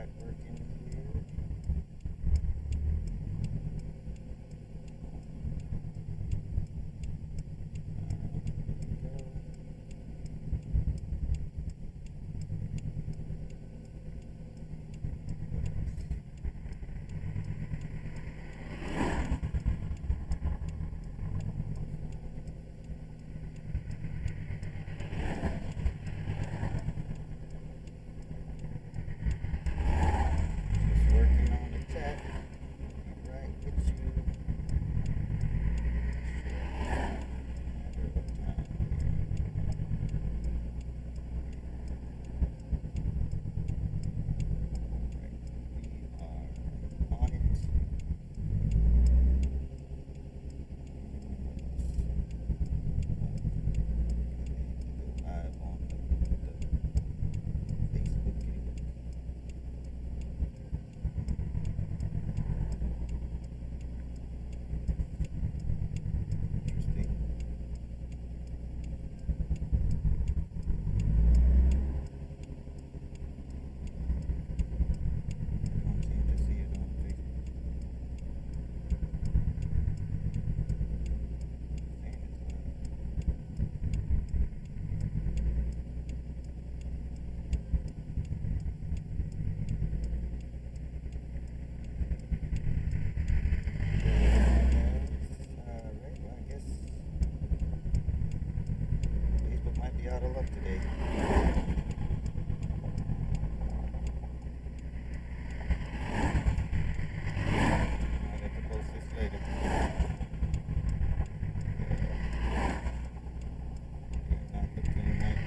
chat working here. Out of luck today. I'll have to post this later. Not looking right.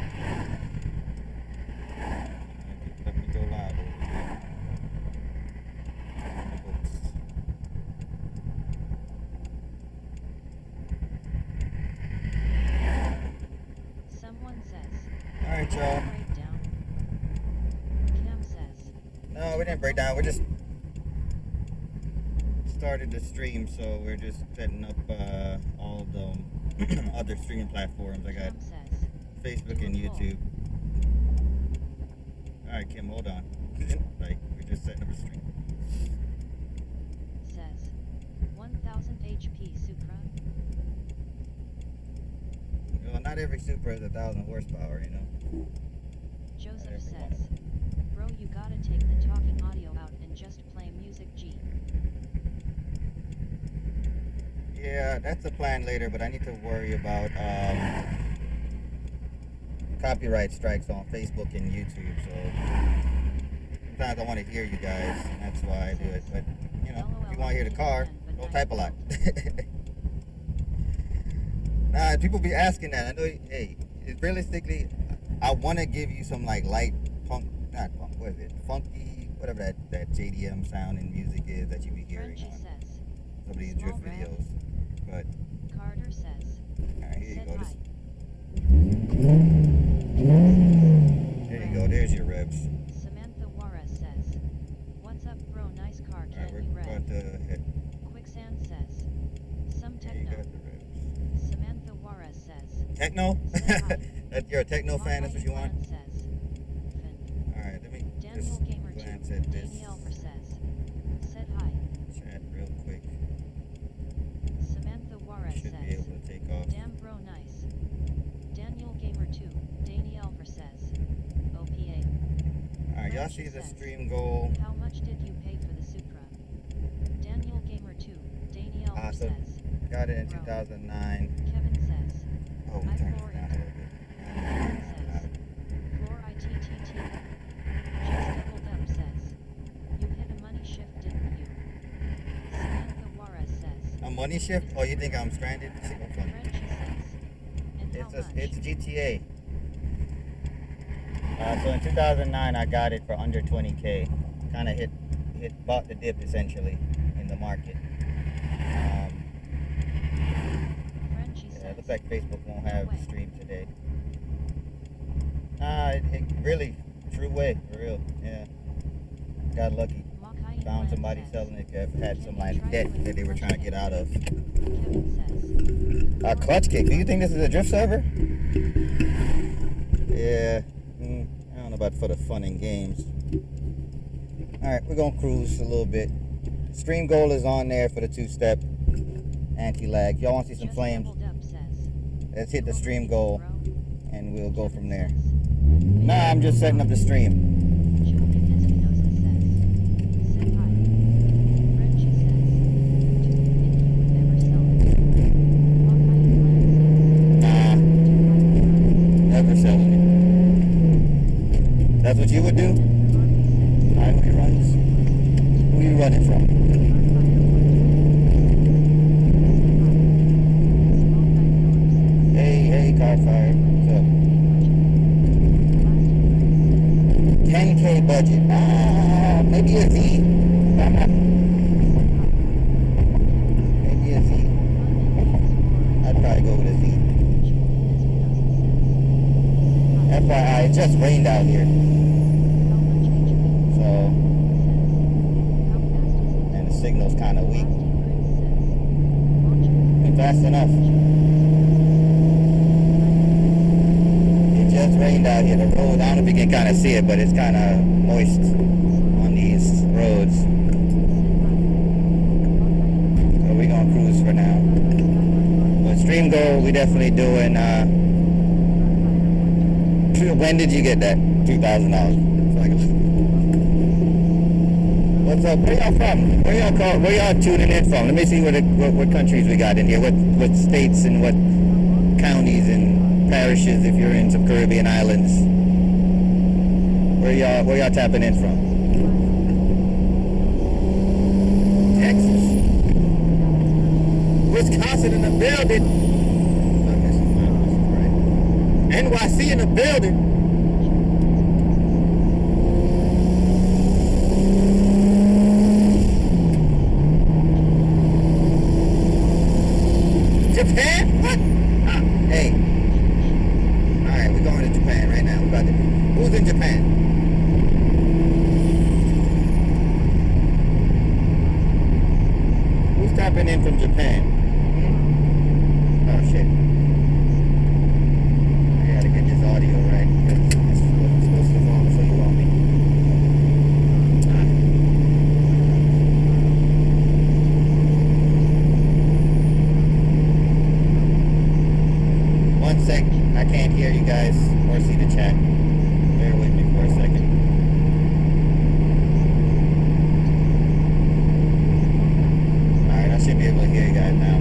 Let me go live over here. On the books. Alright, y'all. No, we didn't break down. We just started the stream, so we're just setting up all the other streaming platforms. I got Facebook and YouTube. Alright, Kim, hold on. Like, we're just setting up a stream. Says 1000 HP Supra. Well, not every Supra is 1,000 horsepower, you know. Joseph says, bro, you gotta take the talking audio out and just play music G. Yeah, that's a plan later, but I need to worry about copyright strikes on Facebook and YouTube, so sometimes I want to hear you guys, and that's why I do it, but, you know, if you want to hear the car, don't type a lot. Nah, people be asking that. I know, hey, realistically, I want to give you some, like, light punk, not punk, what is it, funky, whatever that JDM sound and music is that you be hearing on some of these drift videos, but... Carter says, alright, here you go. There you go, there's your revs. Samantha Juarez says, what's up, bro, nice car, Alright, can you we're about to hit. Quicksand says, some There you techno. got the revs. Samantha Juarez says, Techno? You're a techno fan, that's what you want? Says, Alright, let me Daniel just Gamer glance 2, at this Danielle says, said hi. chat real quick. Samantha Juarez Should be says, able to take off. damn bro, nice. Daniel Gamer 2, Danielle says, OPA. Alright, y'all see the stream goal. How much did you pay for the Supra? Daniel Gamer 2, Danielle So says, got it in 2009. Kevin says, Oh, we turned it down a little bit. Kevin says, Floor ITTT. Just doubled up says, you hit a money shift, didn't you? Samantha Juarez says, A money shift? Oh, you think I'm stranded? See, I'm funny. Frenchie says, and how much? It's GTA. So in 2009, I got it for under 20K. Kind of bought the dip essentially in the market. Frenchie Yeah, says, it looks like Facebook won't have way. stream today. Nah, it really, true way, for real. Yeah, got lucky. Makai Found Plan somebody says, selling it that had "Can some you like try debt doing that they were clutch trying to kick?" get out of. Kevin says, A clutch kick? Do you think this is a drift server? Yeah, I don't know about for the fun and games. Alright, we're gonna cruise a little bit. Stream goal is on there for the 2-step anti-lag. Y'all want to see some flames? Let's hit the stream goal and we'll go from there. Nah, I'm just setting up the stream. Never selling it. That's what you would do? Highway runs? Who are you running from? Hey, car fire. What's up? 10K budget. Maybe a Z. Maybe a Z. I'd probably go with a Z. FYI, it just rained out here. So, and the signal's kind of weak. Ain't fast enough. It just rained out here. The road, I don't know if you can kind of see it, but it's kind of moist on these roads. So we're going to cruise for now. But stream goal, we definitely doing, when did you get that $2,000? What's up? Where y'all from? Where y'all tuning in from? Let me see what countries we got in here. What states and what counties and parishes if you're in some Caribbean islands. Where y'all tapping in from? Texas. Wisconsin in the building. NYC in the building. Japan? What? Hey. Alright, we're going to Japan right now. We're about to. Who's in Japan? Who's tapping in from Japan? Oh shit. Audio, right? It's supposed to go on before you want me. One sec. I can't hear you guys or see the chat. Bear with me for a second. Alright, I should be able to hear you guys now.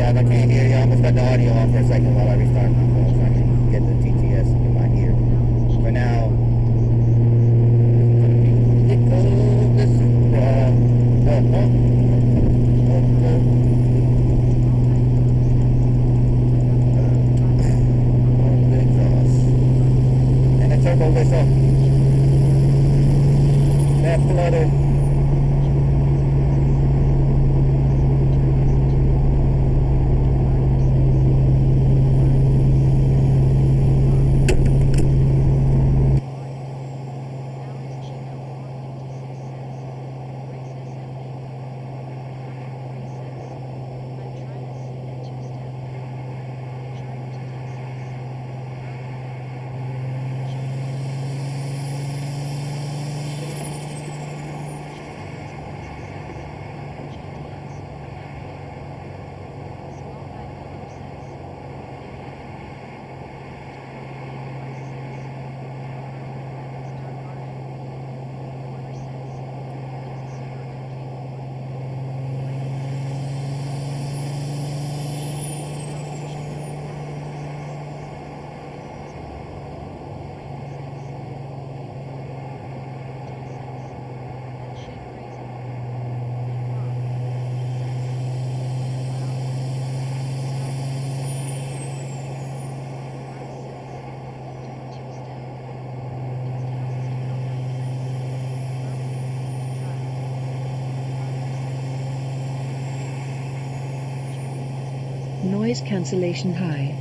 I can't hear you. I almost got the audio off for a second while I restart my phone so I can get the TTS in my ear. For now, it goes the Supra. And the turbo whistle. That flutter. Noise cancellation high.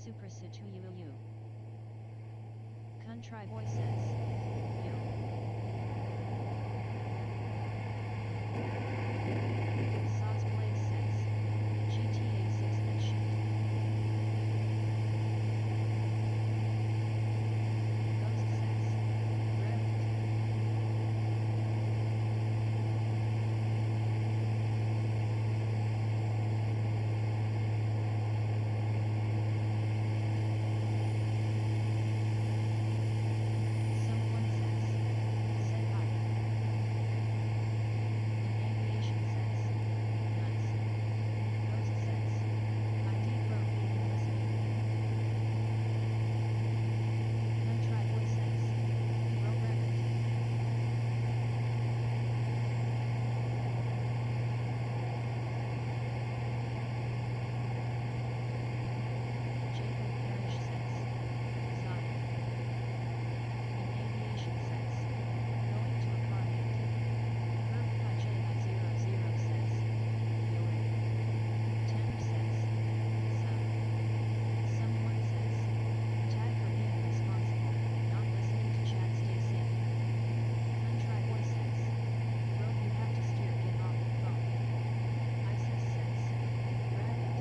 Supra to you. Country boy says, you. Sauce Blaze says, GTA 6 that shit. Ghost says, Revit. Someone says, say hi. In aviation says, nice. Ghost says, ID bro even listening. Country boy says, bro Revit. Jacob Parrish says, Zion. In aviation says, going to a car meet. Herb J00 says, Yuri. Tanner says, Some. Someone says, Tag for being responsible, not listening to chat, stay safe. Country boy says, bro you have to steer, get off the phone. Isis says, Rabbit.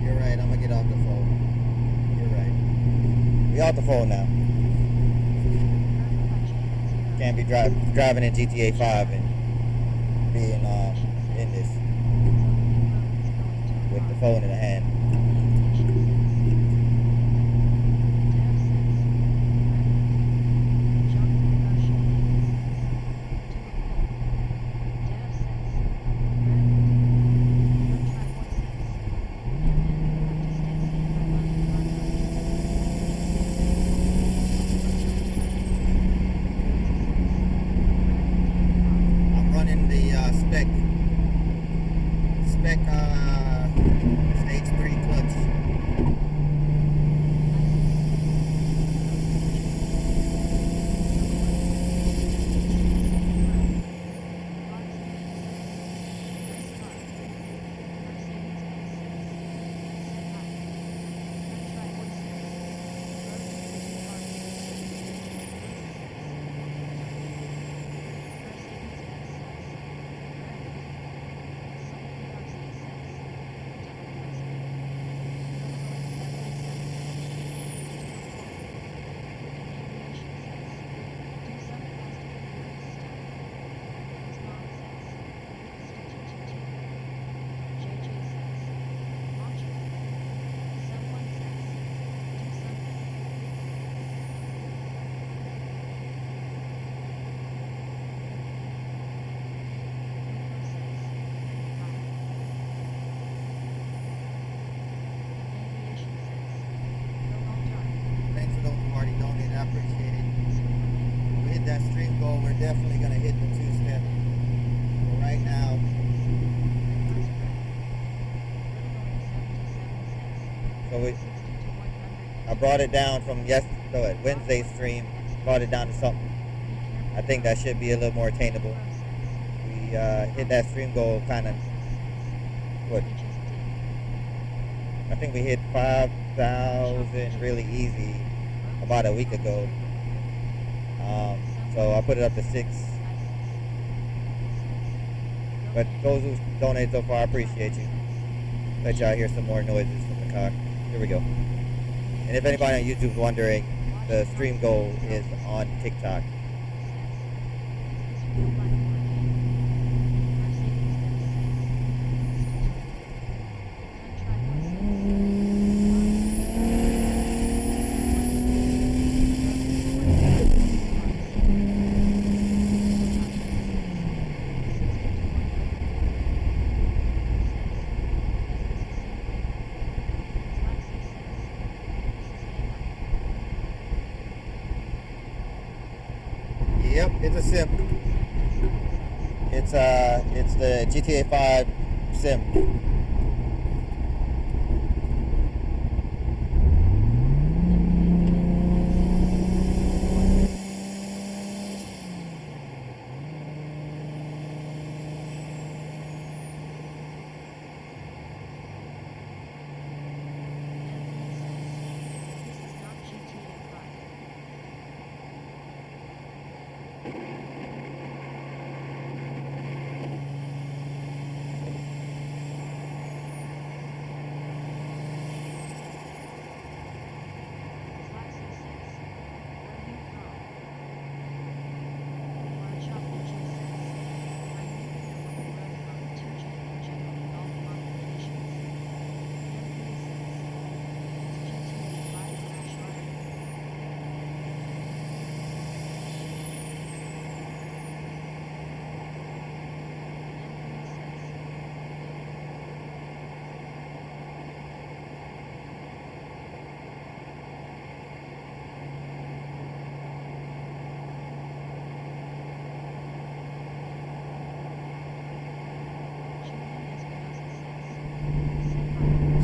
You're right, I'm gonna get off the phone. You're right. We off the phone now. Can't be driving in GTA 5 and being in this with the phone in the hand. I'm running the spec stage 3 clutch. Thanks for those who already donated. I appreciate it. When we hit that stream goal, we're definitely going to hit the 2-step. But right now, I brought it down from Wednesday's stream, brought it down to something. I think that should be a little more attainable. We hit that stream goal kind of, I think we hit 5,000 really easy about a week ago. So I put it up to 6. But those who donate so far, I appreciate you. Let y'all hear some more noises from the car. Here we go. And if anybody on YouTube's wondering, the stream goal is on TikTok. Yep, it's a sim. It's the GTA 5 sim.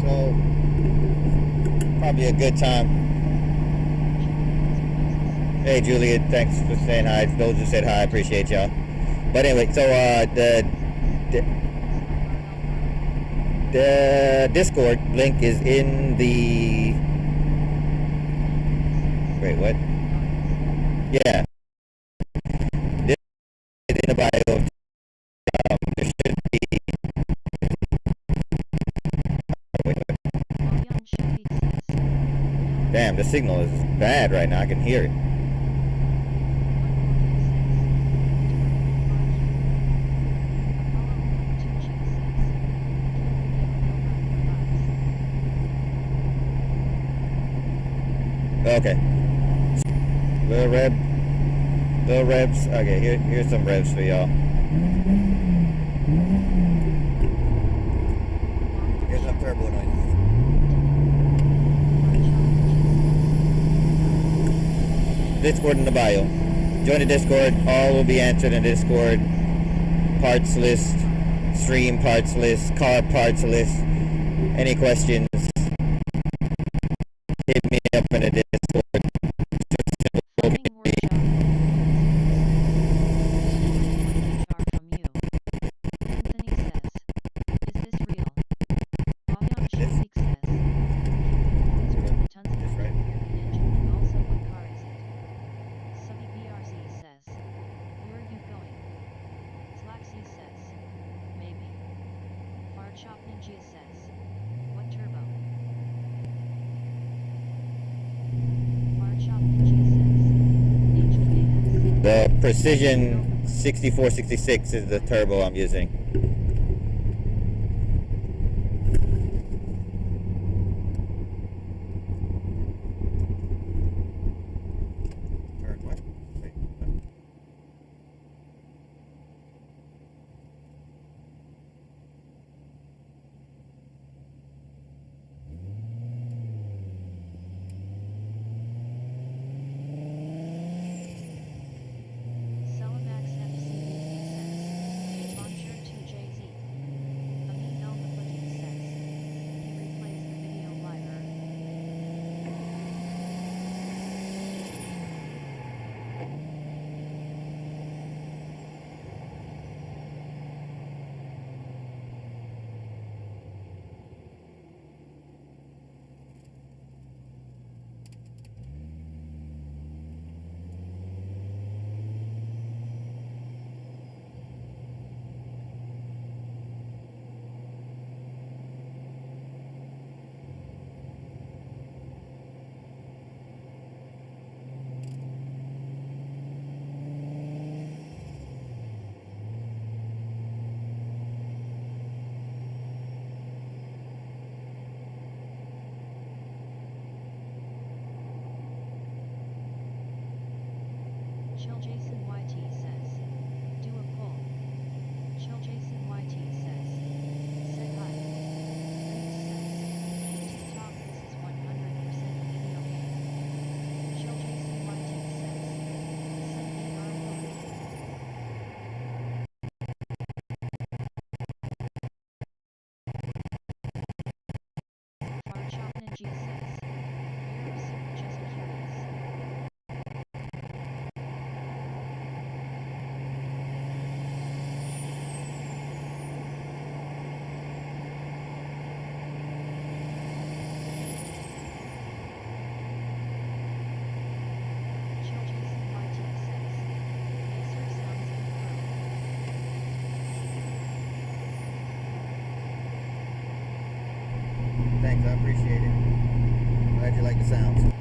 So, probably a good time. Hey Juliet, thanks for saying hi. Those who said hi, I appreciate y'all. But anyway, so the Discord link is in the... Wait, what? Yeah. This is in the bio. There should be... Wait. Damn, the signal is bad right now. I can hear it. Okay. Little revs. Okay, here's some revs for y'all. Here's some turbo noises. Discord in the bio. Join the Discord. All will be answered in Discord. Parts list, stream parts list, car parts list. Any questions? Hit me up in the Discord. The Precision 6466 is the turbo I'm using. Chill Jason YT says, do a poll. Chill Jason YT says, say hi. Reese says, TikTok this is 100% a video game. Chill Jason YT says, send me our vote. Far Chop Ninja says, you're just curious. Thanks, I appreciate it. Glad you like the sounds.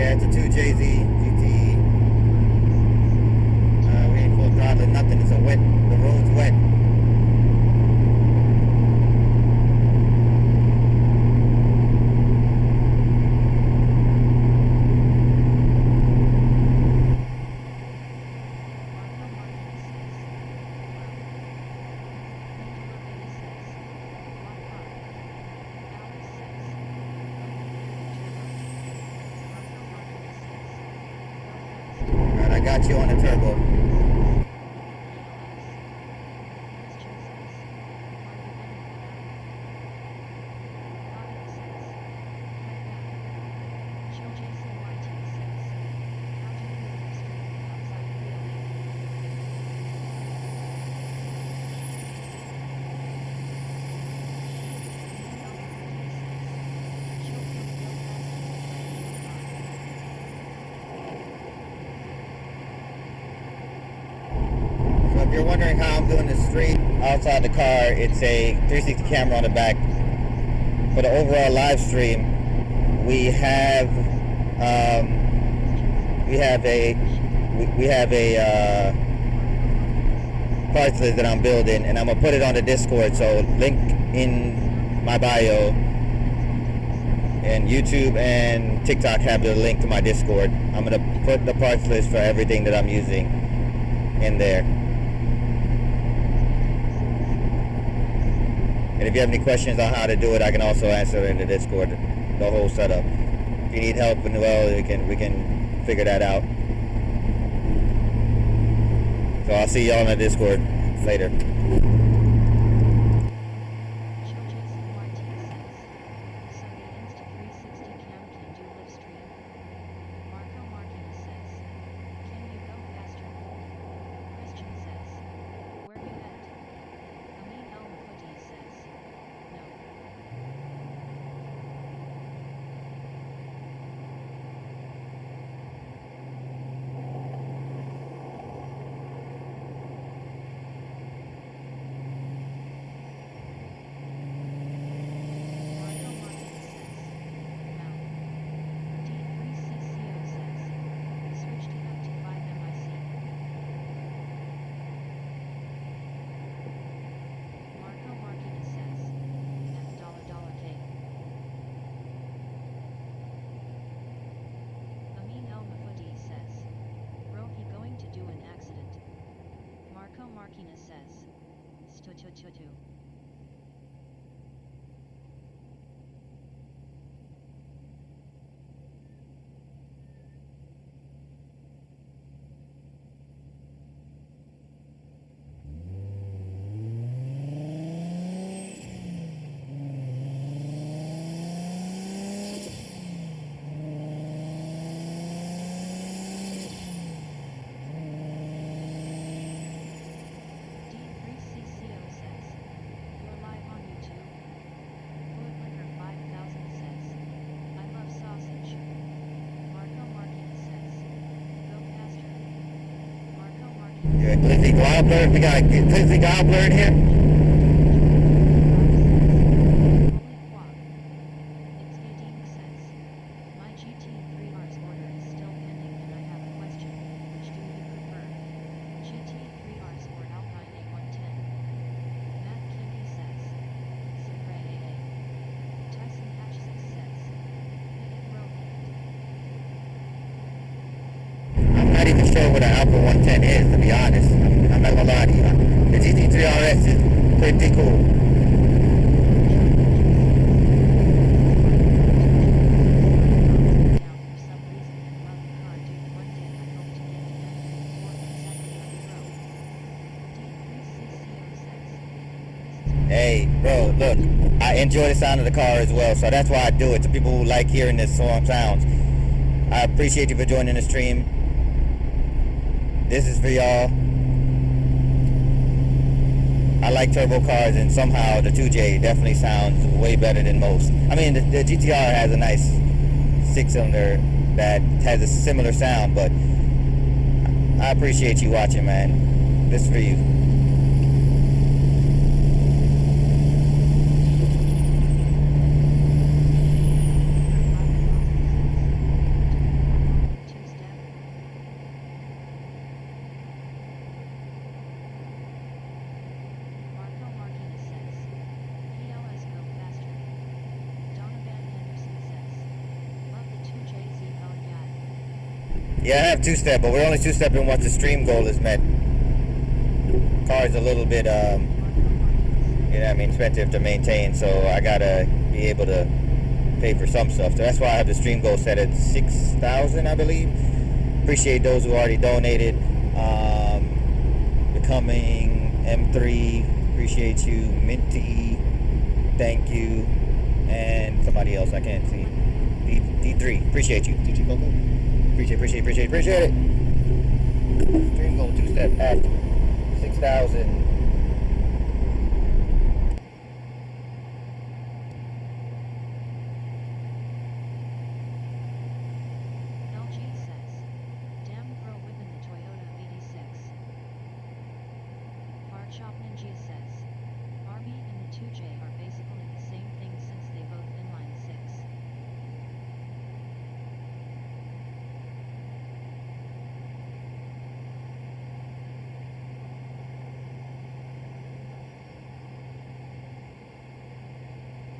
Yeah, it's a 2JZ GT. We ain't full throttling nothing. It's a wet. The road's wet. Alright, I got you on the turbo. If you're wondering how I'm doing the stream outside the car, it's a 360 camera on the back. For the overall live stream, we have a parts list that I'm building, and I'm gonna put it on the Discord. So link in my bio, and YouTube and TikTok have the link to my Discord. I'm gonna put the parts list for everything that I'm using in there. And if you have any questions on how to do it, I can also answer in the Discord, the whole setup. If you need help, well, we can figure that out. So I'll see y'all in the Discord later. Marquina says, Stu. Yeah, Glizzy Gobbler. We got Glizzy Gobbler in here. I'm not even sure what an Alpha 110 is, to be honest. I'm not gonna lie to you. The GT3 RS is pretty cool. Hey, bro, look, I enjoy the sound of the car as well, so that's why I do it, to people who like hearing this song sounds. I appreciate you for joining the stream. This is for y'all. I like turbo cars, and somehow the 2J definitely sounds way better than most. I mean, the GTR has a nice six-cylinder that has a similar sound, but I appreciate you watching, man. This is for you. Yeah, I have two-step, but we're only two-stepping once the stream goal is met. Car's a little bit, you know what I mean, expensive to maintain, so I gotta be able to pay for some stuff. So that's why I have the stream goal set at 6,000, I believe. Appreciate those who already donated. Becoming M3, appreciate you. Minty, thank you. And somebody else I can't see. D3, appreciate you. DJ Coco, appreciate it. Stream goal two-step at 6,000. LG says, damn bro whipping the Toyota V6. Farchop Ninja says, RB and the 2J are basically the same thing since they both inline 6.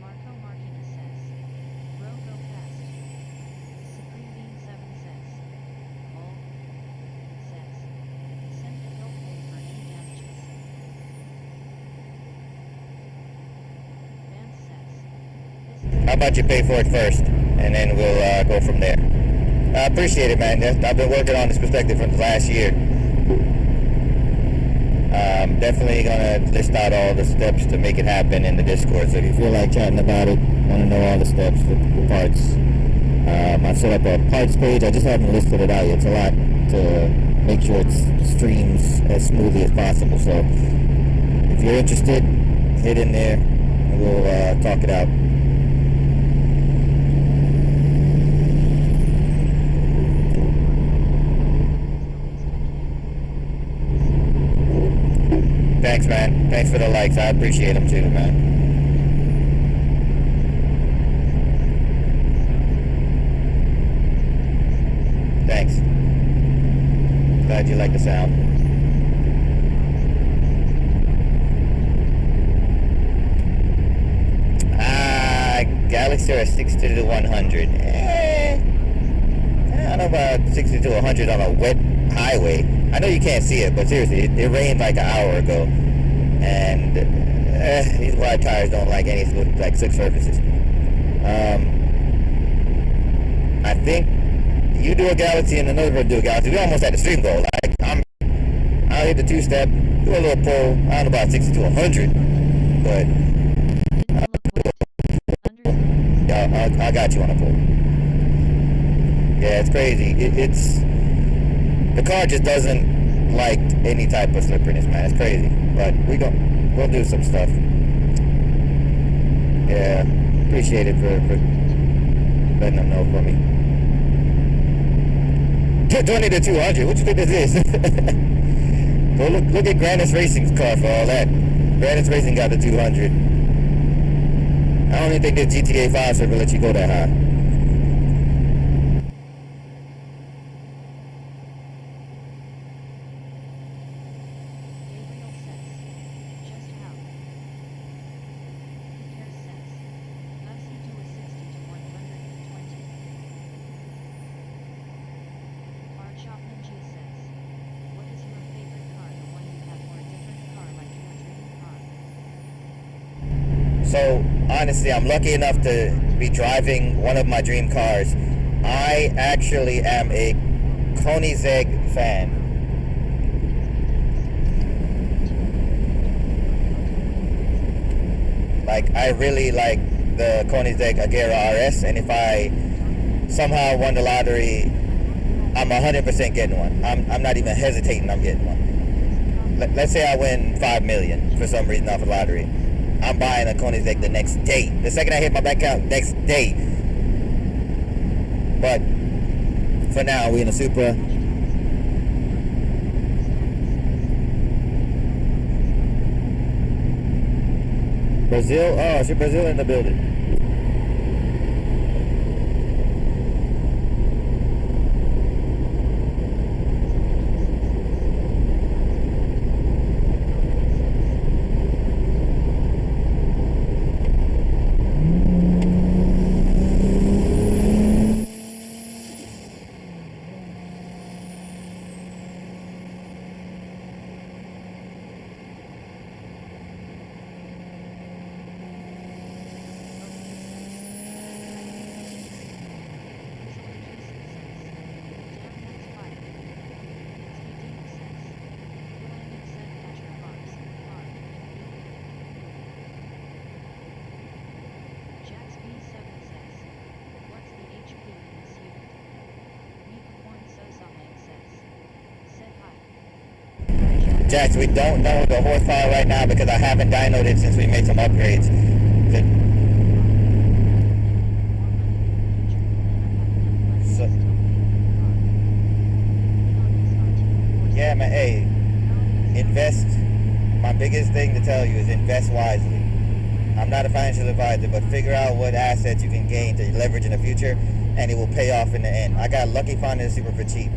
Marco Martinez says, bro go fast. Supreme Bean 7 says, Cole says, send and he'll pay for any damages. Vance says, How about you pay for it first, and then we'll go from there. I appreciate it, man. I've been working on this perspective for the last year. I'm definitely gonna list out all the steps to make it happen in the Discord. So if you feel like chatting about it, want to know all the steps, the parts, I set up a parts page. I just haven't listed it out yet. It's a lot to make sure it streams as smoothly as possible. So if you're interested, hit in there and we'll talk it out. Thanks, man. Thanks for the likes. I appreciate them too, man. Thanks. Glad you like the sound. Galaxy or 60 to 100. I don't know about 60 to 100 on a wet highway. I know you can't see it, but seriously, it rained like an hour ago, and these wide tires don't like any like slick surfaces. I think you do a Galaxy and another one do a Galaxy. We almost at the stream goal. Like I'll hit the two-step, do a little pull. I don't know about 60 to 100, but I got you on a pull. Yeah, it's crazy. It's the car just doesn't like any type of slipperiness, man. It's crazy, but we'll do some stuff. Yeah, appreciate it for letting them know for me. 20 to 200. What you think this is? Go look at Grannis Racing's car for all that. Grannis Racing got the 200. I don't even think the GTA 5 server let you go that high. Gabriel says, just how? Pierce says, Gussie do a 60 to 120. Farchop Ninja says, what is your favorite car, the one you have or a different car like your dream car? So, honestly, I'm lucky enough to be driving one of my dream cars. I actually am a Koenigsegg fan. Like, I really like the Koenigsegg Agera RS, and if I somehow won the lottery, I'm 100% getting one. I'm not even hesitating, I'm getting one. Let's say I win $5 million for some reason off the lottery. I'm buying a Koenigsegg the next day. The second I hit my bank account, next day. But for now, we in a Supra. Brazil? Oh, it's Brazil in the building. Jax, we don't know the horsepower right now because I haven't dynoed it since we made some upgrades. So, yeah, man, hey, invest. My biggest thing to tell you is invest wisely. I'm not a financial advisor, but figure out what assets you can gain to leverage in the future, and it will pay off in the end. I got lucky finding the Supra for cheap,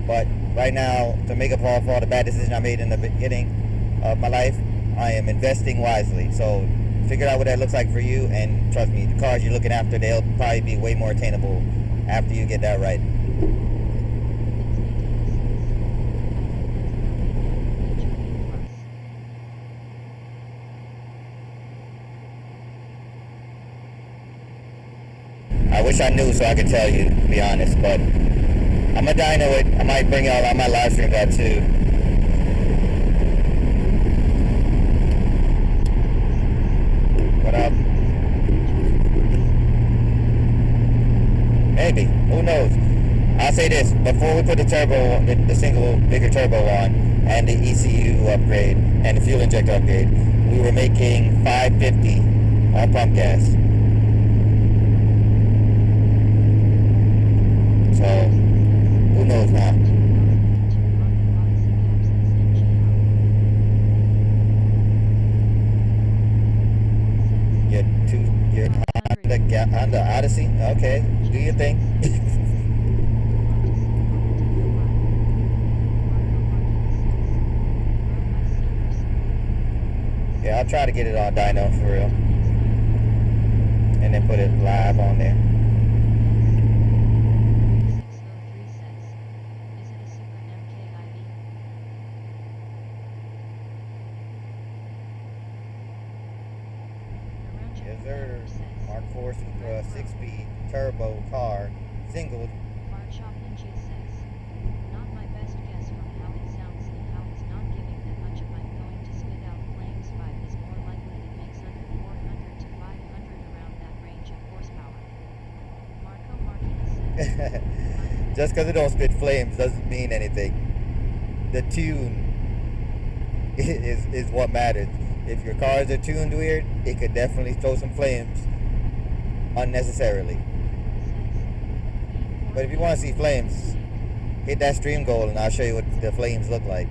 but right now, to make up for all the bad decisions I made in the beginning of my life, I am investing wisely. So figure out what that looks like for you, and trust me, the cars you're looking after, they'll probably be way more attainable after you get that right. I wish I knew so I could tell you, to be honest, but I'm gonna dyno it. I might bring y'all on my live stream that too. But maybe, who knows? I'll say this, before we put the turbo, the single bigger turbo on, and the ECU upgrade, and the fuel injector upgrade, we were making 550 on pump gas. So, who knows now? You're on the Odyssey? Okay, do your thing. Yeah, I'll try to get it on dyno for real. And then put it live on there. Yes, sir. Mark 4 Supra 6-speed turbo car, single. Markshop Ninja says, not my best guess from how it sounds and how it's not giving that much if I'm going to spit out flames. 5 is more likely it makes under 400 to 500 around that range of horsepower. Marco Marquez says, just because it don't spit flames doesn't mean anything. The tune is what matters. If your cars are tuned weird, it could definitely throw some flames unnecessarily. But if you want to see flames, hit that stream goal and I'll show you what the flames look like.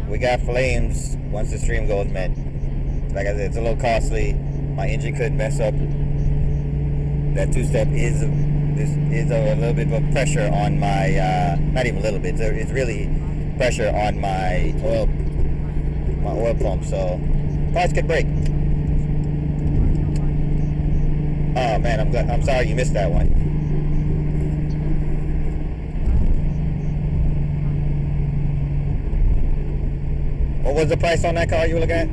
We got flames once the stream goes, man. Like I said, it's a little costly. My engine could mess up. That two-step is a little bit of pressure on my, not even a little bit, it's really pressure on my oil pump, so parts could break. Oh man, I'm sorry you missed that one. What was the price on that car you were looking at?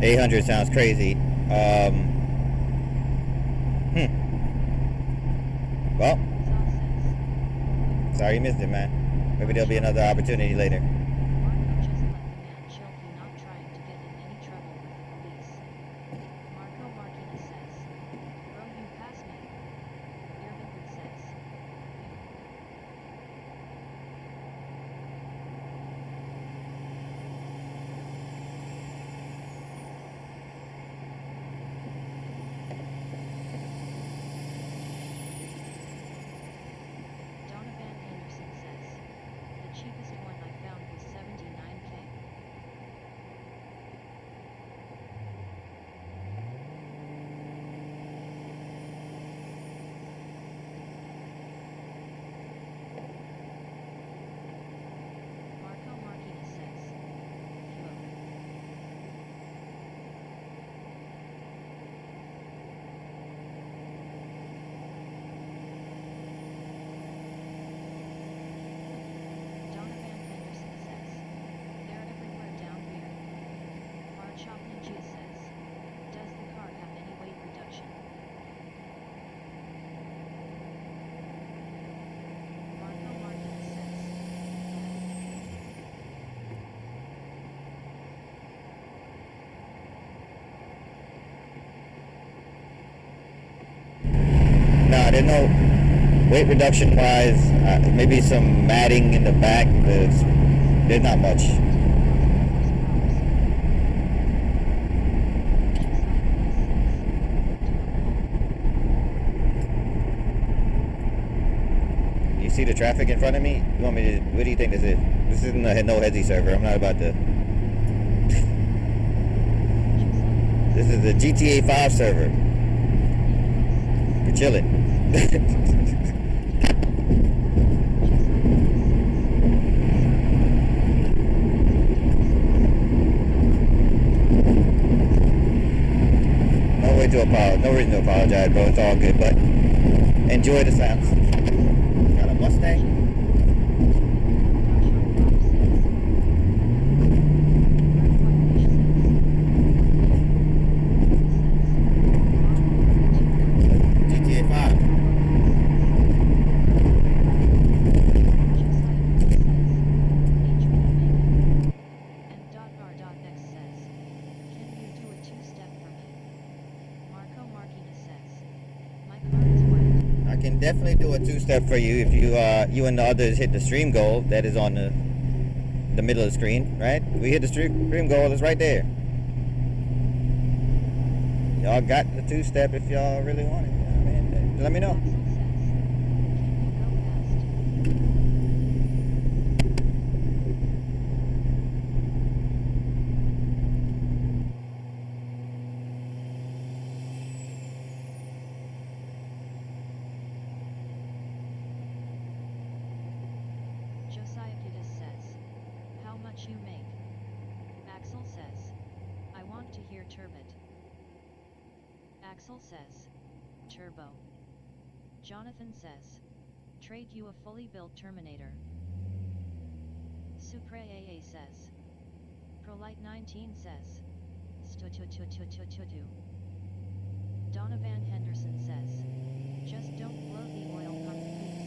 800 sounds crazy. Well, sorry you missed it, man. Maybe there'll be another opportunity later. Marco just let the man chill. He not trying to get in any trouble with the police. Marco Marquina says, "Bro, you pass me." Irvin says, Donovan Henderson says, "The cheapest one I found was 79K. Marco Marquina says, "Fuck." Donovan Henderson says, "They're everywhere down here." Marchop Ninja says, "Does the car have any weight reduction?" Marco Marquina says, Nah, there's no weight reduction wise. Maybe some matting in the back. There's not much. You see the traffic in front of me? You want me to? What do you think this is? This isn't a no hezzy server. I'm not about to. This is the GTA 5 server. We're chilling. No reason to apologize, bro. It's all good, but enjoy the sounds. Got a Mustang. GTA 5. And .r.x says, "Can you do a two-step for me?" Marco Marquina says, "My car is wet." I can definitely do a two-step for you if you and the others hit the stream goal that is on the middle of the screen, right? We hit the stream goal, it's right there. Y'all got the two-step if y'all really want it. I mean, let me know. Axel says, "Can you go fast?" Josiah Kiddis says, "How much you make?" Axel says, "I want to hear turbot." Axel says, "Turbo." Jonathan says, "Trade you a fully built Terminator." Supra AA says, "Prolite 19 says, "Stu-tu-tu-tu-tu-tu-tu." Donovan Henderson says, "Just don't blow the oil pump, please."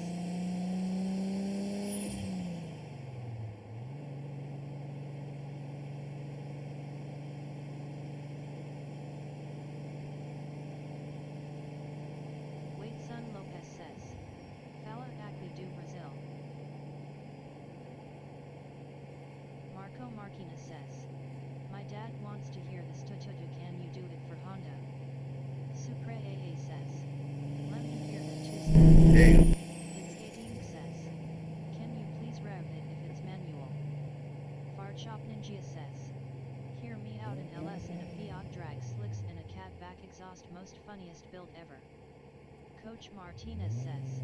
Waitson Lopez says, "Fala aqui do Brazil." Marco Marquina says, "My dad wants to hear this tututu, can you do it for Honda?" Supra AA says, "Let me hear the two-step." Damn. It's says, "Can you please rev it if it's manual?" Farchop Ninja says, "Hear me out, an LS in a Fiat drag slicks and a cat back exhaust, most funniest build ever." Coach Martinez says,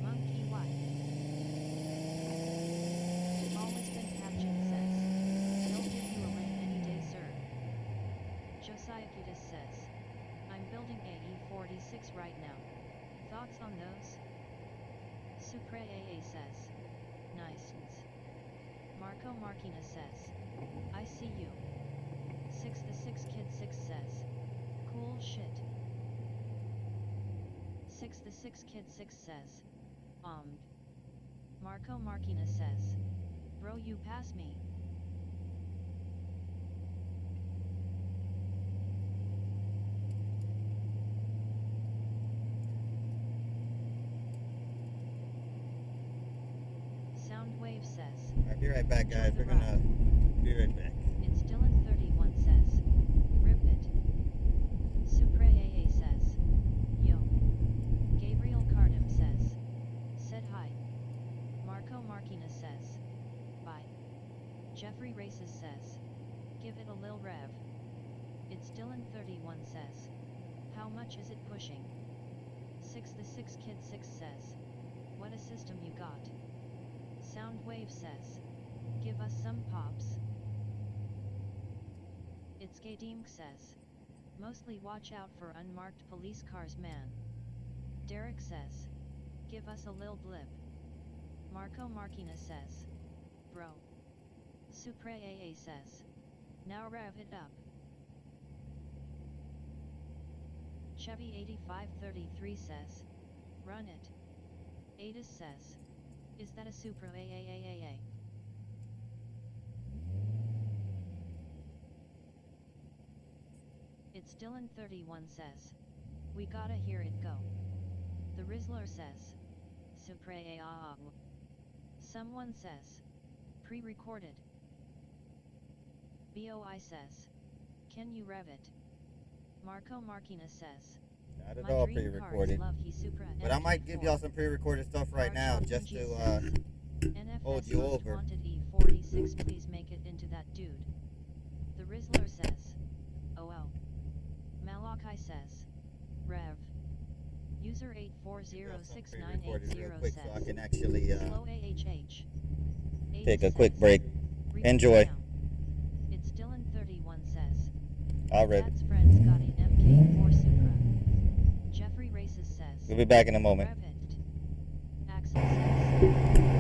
"Monkey white." Always been caption says, "They'll give you a link any day, sir." Josiah Kiddis says, "I'm building a E46 right now. Thoughts on those?" Supra AA says, "Nice." Marco Marquina says, "I see you." 6 the 6 kid 6 says, cool shit. 6 the 6 kid 6 says, Marco Marquina says, bro you pass me. Soundwave says, I'll be right back, guys. We're gonna be right back. It's Dylan 31 says, rip it. Supra AA says, yo. Gabriel Cardam says, said hi. Marco Marquina says, bye. Jeffrey Races says, give it a lil rev. It's Dylan 31 says, how much is it pushing? 6 the 6 kid 6 says, what a system you got. Soundwave says, give us some pops. It's Gadeem says, mostly watch out for unmarked police cars man. Derek says, give us a lil blip. Marco Marquina says, bro. Supra AA says, now rev it up. Chevy 8533 says, run it. Adis says, is that a Supra AAAAA? It's Dylan 31 says, we gotta hear it go. The Rizzler says, Supra AAA. Someone says, pre-recorded. BOI says, can you rev it? Marco Marquina says, Not at all pre-recorded. But I might give y'all some pre-recorded stuff right now just to hold you over. E46, please make it into that dude. The Rizzler says, oh. Malachi says, rev. User 8406980 quick says, so I can actually slow AHH. take a quick break. Enjoy. It's Dylan 31 says, I'll rev it. Dad's friends got a MK4 Supra. Jeffrey Races says, We'll be back in a moment. rev it. Axel says,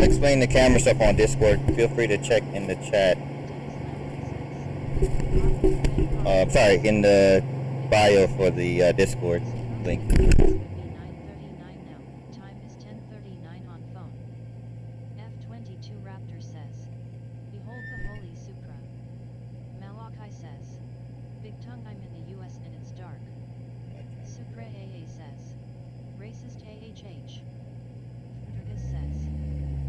I'm explaining the camera stuff on Discord. Feel free to check in the chat. Sorry, in the bio for the Discord link. Would be 9:39 now. Time is 10:39 on phone. F22 Raptor says, "Behold the holy Supra." Malachi says, "Big tongue, I'm in the US and it's dark." Supra AA says, "Racist AHH." Fergus says,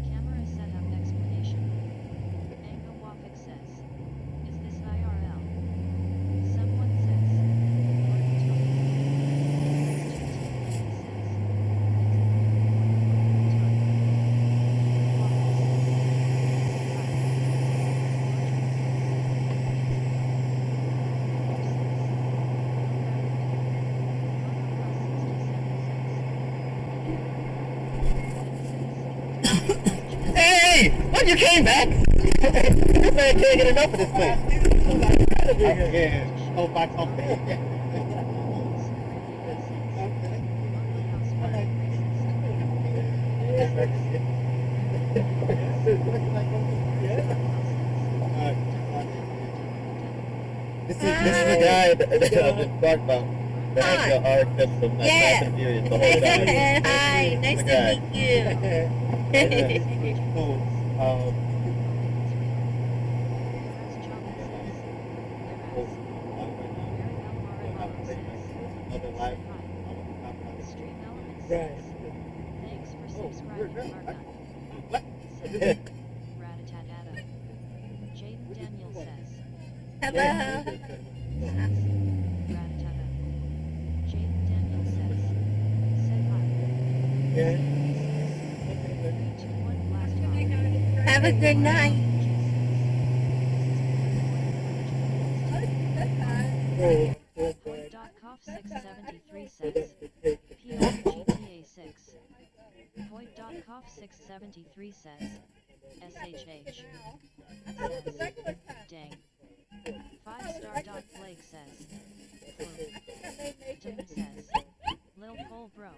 "Camera setup explanation." Ango Wafik says, "Is this IRL?" Someone says, "Gordon Tony." S2T says, Hey! What, you came back? This man can't get enough of this place. Yeah. Oh, my company. This is the guy that I've been talking about. The RX from Fast and Furious the whole time. Hi, nice to meet you. Cool. Thanks for subscribing, Margun. Ratatata. Jaden Daniel says, Hello. Ratatata. Jaden Daniel says, "Said hi." Yeah. 2-1 blast off. Have a good night. Point.cough673 says, PRGTA 6. Point.cough673 says, SHH. Says, dang. 5-star. Blake says, Tim says, Lil Cole bro.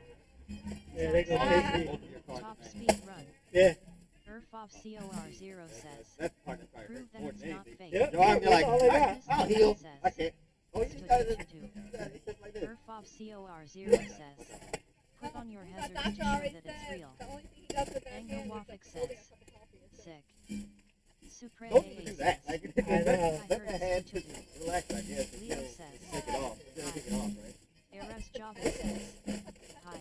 Top speed run. Yeah. Urfoff COR0 says, That's part of the prove that it's not fake. No, I'm like, I'll heal. I can't. Urfoff COR0 says, put on your hazard to show that it's real. Ango Wafik says, sick. Supra Don't AA do says, that. I heard it's tutu. Relax, I guess. Leo says, Take it off. Take it off, right? Eros Java says, hi.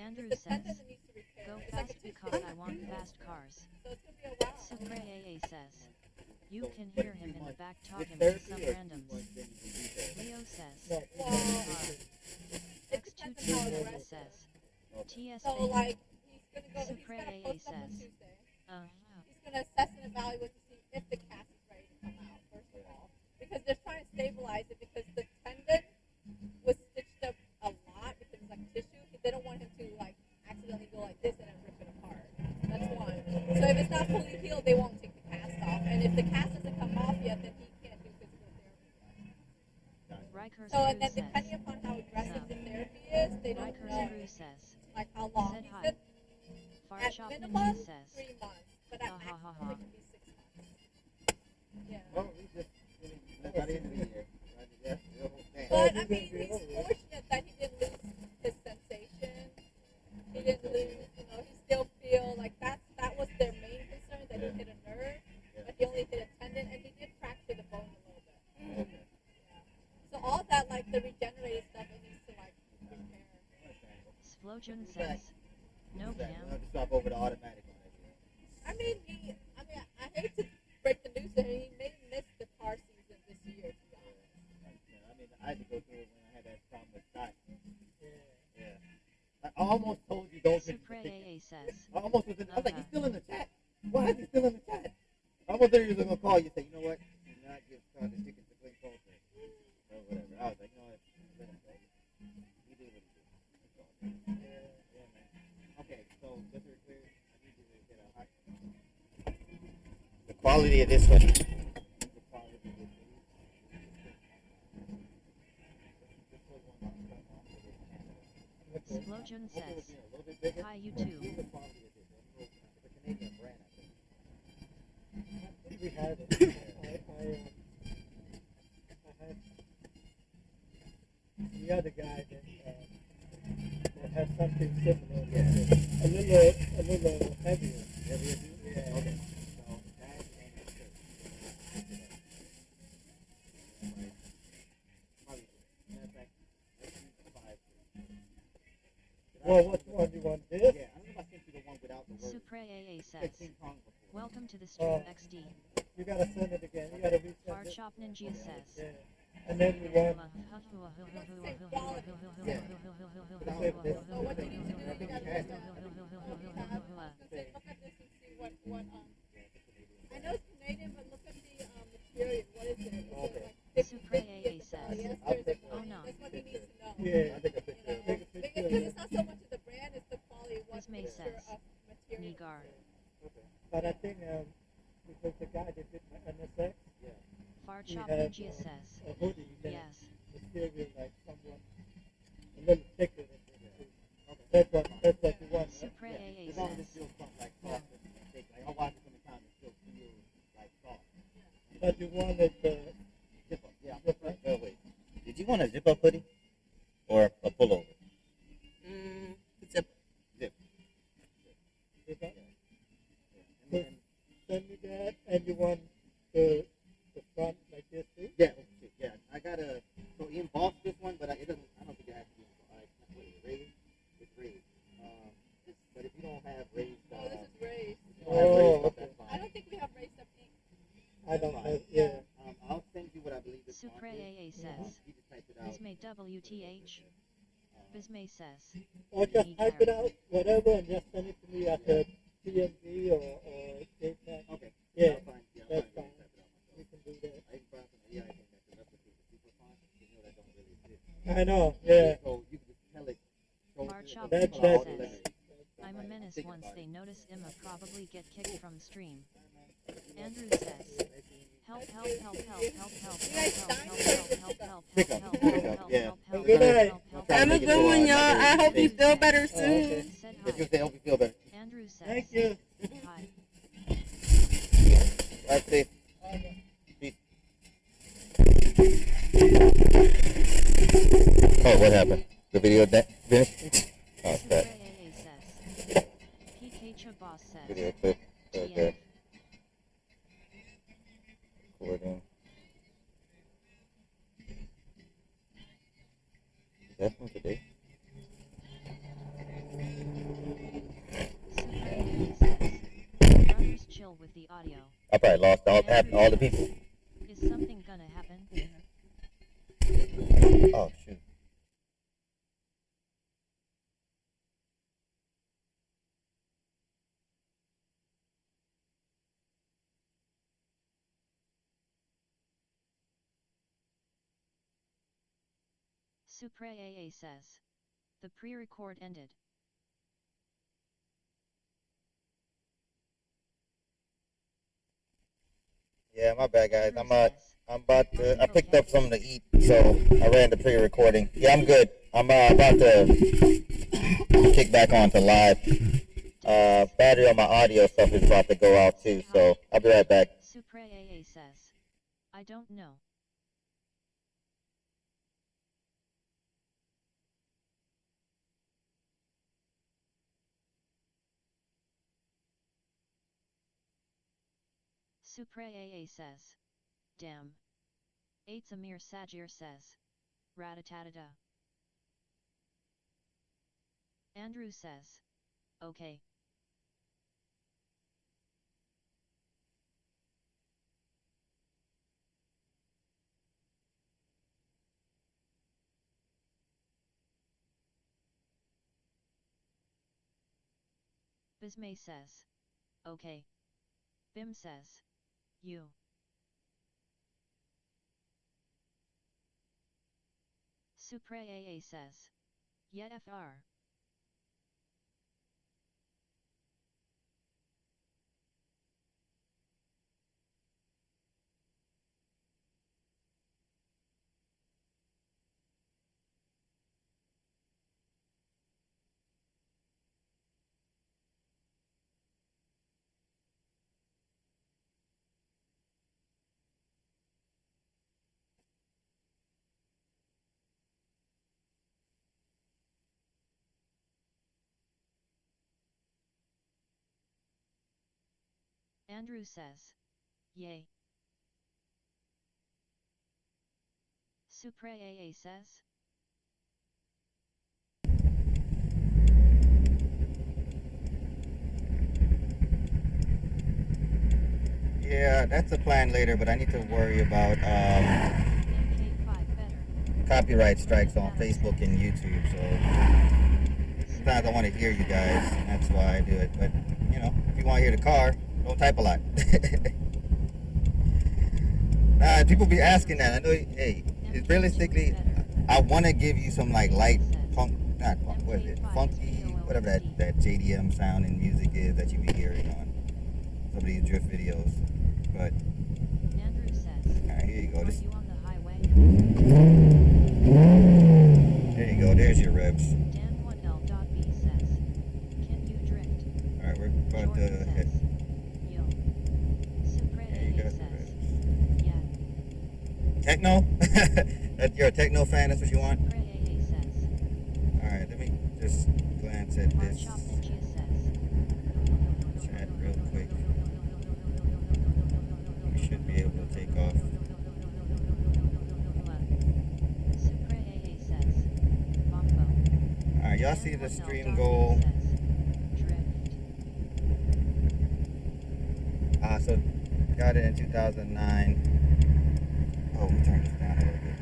Andrew says, go fast because I want fast cars. Supra AA says, you can hear him in the back talking to some randoms. Leo says, X22 says, TS So, like, he's gonna go. Supra He's AA gonna post up on says, Tuesday. uh, He's gonna assess and evaluate to see if the cast is ready to come out. First of all, because they're trying to stabilize it because the tendon was stitched up a lot because it's like tissue. They don't want him to like accidentally go like this and then rip it apart. That's one. So if it's not fully healed, they won't take the cast off. And if the cast doesn't come off yet, then he can't do physical therapy. Riker's So and Crew then depending says, upon how aggressive the therapy is, they don't Riker's know Crew says, like how long. said He hi. said Fart at Shop minimum Ninja says, 3 months, but at Ha, ha, ha, maximum ha. it can be 6 months. Yeah. Well, we just by the end of the year. Yeah, the whole thing. But I mean, he's fortunate that he didn't lose his sensation. He didn't lose, he still feel like that was their main concern, that he hit a nerve, but he only hit a tendon, and he did fracture the bone a little bit. Okay. Yeah. So all that, like the regenerated stuff, it needs to like repair. Splogen says, no We'll cam. have to swap over to automatic on it. I mean, I hate to break the news to him, he may miss the car season this year, to be honest. I mean, I had to go through it when I had that problem with Scott. Yeah. I almost told you don't drink Supra the ticket. AA says, I almost was in, I was like, he's still in the chat. Why is he still in the chat? I almost thought he was going to call you and say, you know what? Do not give Scott the tickets to play Culture. Or whatever. I was like, you know what? Let him go. He did what he did. That's all. Yeah, man. Okay, so just to be clear, I need you to get a hot. The quality of this one. The quality of this one. This was one of my Splogen says, hi YouTube. Canadian brand, I think. I think we had it. I had the other guy that had something similar. Yeah. A little heavier. Heavier too? Yeah. Okay. So that and that shirt. Probably, matter of fact, let's use the 5. Well, what one do you want? This? Yeah, I don't know if I sent you the one without the word. Supra AA says, Like King Kong before. welcome to the stream XD. You gotta send it again. You gotta resend Bar it. Shop Ninja says, Yeah. And then you want. So what you need to do, you gotta look at this and see what I know it's Canadian, but look at the material. What is it? Is it like Supra AA says, polyester? oh no, That's what he needs to know. Yeah. I'll take a picture. Take a picture. Because it's not so much of the brand, it's the quality. What This may mixture says, of material. Nigar. But I think because the guy that did my NSX, Bar he Shop had Ninja says, a hoodie that yes. material like somewhat a little thicker than this. That's what you want. Supra AA As long as it says, feels something like soft and thick. Like, I'll watch it from the time it still feels like soft. But you wanted Zip up. Yeah, zip up. Oh, wait. Did you want a zip up hoodie? Or a pullover? Zip. Zip. the And then, send me that, and you want the front like this too? yeah, okay, yeah. I got a, so he embossed this one, but it doesn't, I don't think it has to be embossed. What is it, raised? It's raised. But if you don't have raised, Oh, this is raised. if you don't have raised Oh, stuff, okay. that's fine. I don't think we have raised up ink. I don't know. Yeah. I'll send you what I believe is Supra AA says, You just type it out. Bismay WTH. Bismay says, Or just type it out, whatever, and just send it to me as a PNG or JPEG. Okay. Yeah, I'll find, yeah, that's I'll fine. find it. We can do that. I can find some AI thing that can replicate the super font. You know that don't really exist. I know. Yeah. So you can just tell it. show it Bar to it, Shop and Ninja all the says, letters. I'm a menace Think once about they it. notice Emma probably get kicked from stream. Andrew says, help, help, help, help, help, help, help, help, help, help, Pick help, up, help, pick help, up, yeah. help, help, Good help, night. help, help, Have a good one, y'all. I hope you feel better Okay. Said It's hi. just to help you feel better. Andrew says, Thank you. hi. Right, safe. Peace. Oh, what happened? The video finished? Oh, Supra that AA says, PK Chabas says, video clip. TF. Okay. Recording. Is that from today? Supra AA says, brothers chill with the audio. I probably lost all the people. Is something gonna happen? Oh, shoot. Supra AA says, the pre-record ended. Yeah, my bad, guys. Andrew says, I'm about to. I picked up something to eat, so I ran the pre-recording. Yeah, I'm good. I'm about to kick back on to live. Battery on my audio stuff is about to go out too, so I'll be right back. Supra AA says, I don't know. Supra AA says, damn. 8 Samir Sajir says, ratatatata. Andrew says, okay. Bismay says, okay. Bim says, you. Supra AA says, yet FR. Andrew says, yay. Supra AA says, Yeah, that's a plan later, but I need to worry about MK4 better. copyright strikes on Facebook and YouTube. So sometimes I want to hear you guys, and that's why I do it. But you know, if you want to hear the car, don't type a lot. Nah, people be asking that. I know. Hey, it's realistically, I want to give you some like light punk, not punk. What is it? Funky, whatever that JDM sound and music is that you be hearing on some of these drift videos. But Andrew says, all right, here you go. are This, you on the highway? there you go. There's your revs. Dan1L.B says, can you drift? All right, we're about to Jordan hit. says, yo. Supra There you AA go. says, yeah. Techno? That you're a techno fan? That's what you want? Supra AA says, All right, let me just glance at Art this Shop Ninja says, chat real quick. We should be able to take off. Supra AA says, Bombo. All right, y'all see the stream goal? So got it in 2009. Oh, we turned this down a little bit.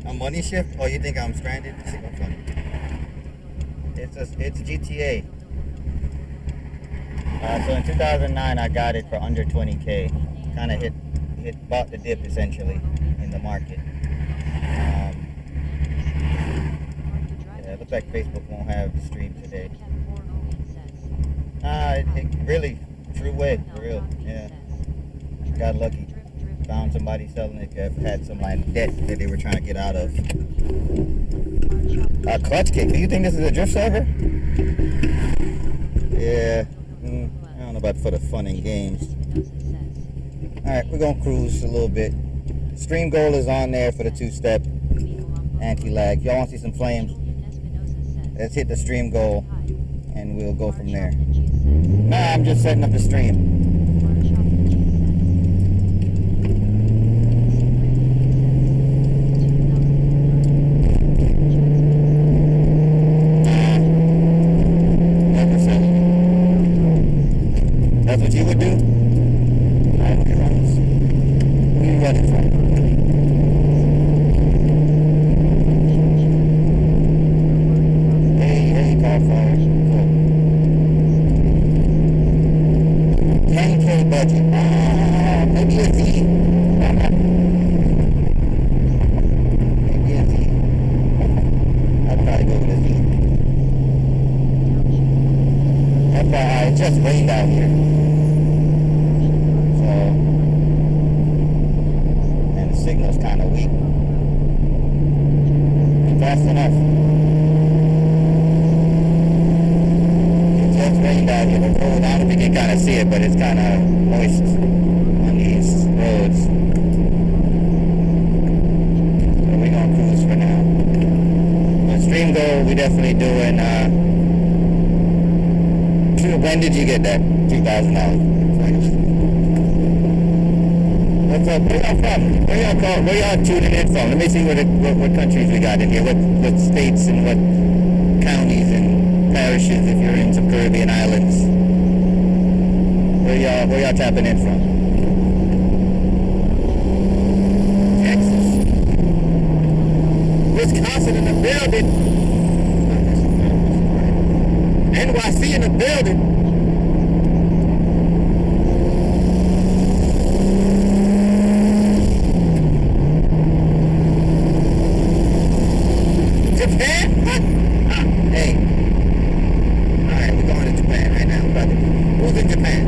A money shift? Oh, you think I'm stranded? That's funny. It's GTA. So in 2009, I got it for under 20K. Kind of bought the dip essentially in the market. Yeah, it looks like Facebook won't have the stream today. It really true way, for real. Yeah, got lucky. Found somebody selling it that had some like debt that they were trying to get out of. Clutch kick. Do you think this is a drift server? Yeah. I don't know about for the fun and games. Alright, we're gonna cruise a little bit. Stream goal is on there for the two-step anti-lag. Y'all want to see some flames? Let's hit the stream goal and we'll go from there. Nah, I'm just setting up the stream. That's what you would do? Alright, who are you running from? Hey, car fire. Cool. 10K budget. Maybe a Z. Maybe a Z. I'd probably go with a Z. FYI, it just rained out here. So, and the signal's kind of weak. Fast enough. It just rained out here. The road, I don't think you can kind of see it, but it's kind of moist on these roads. So we're going to cruise for now. But stream goal, we definitely doing, when did you get that $2,000? What's up? Where y'all from? Where y'all tuning in from? Let me see what countries we got in here. What states and what counties and parishes if you're in some Caribbean islands. Where y'all tapping in from? Texas. Wisconsin in the building. NYC in the building. Japan? Hey. Alright, we're going to Japan right now. Who's in Japan?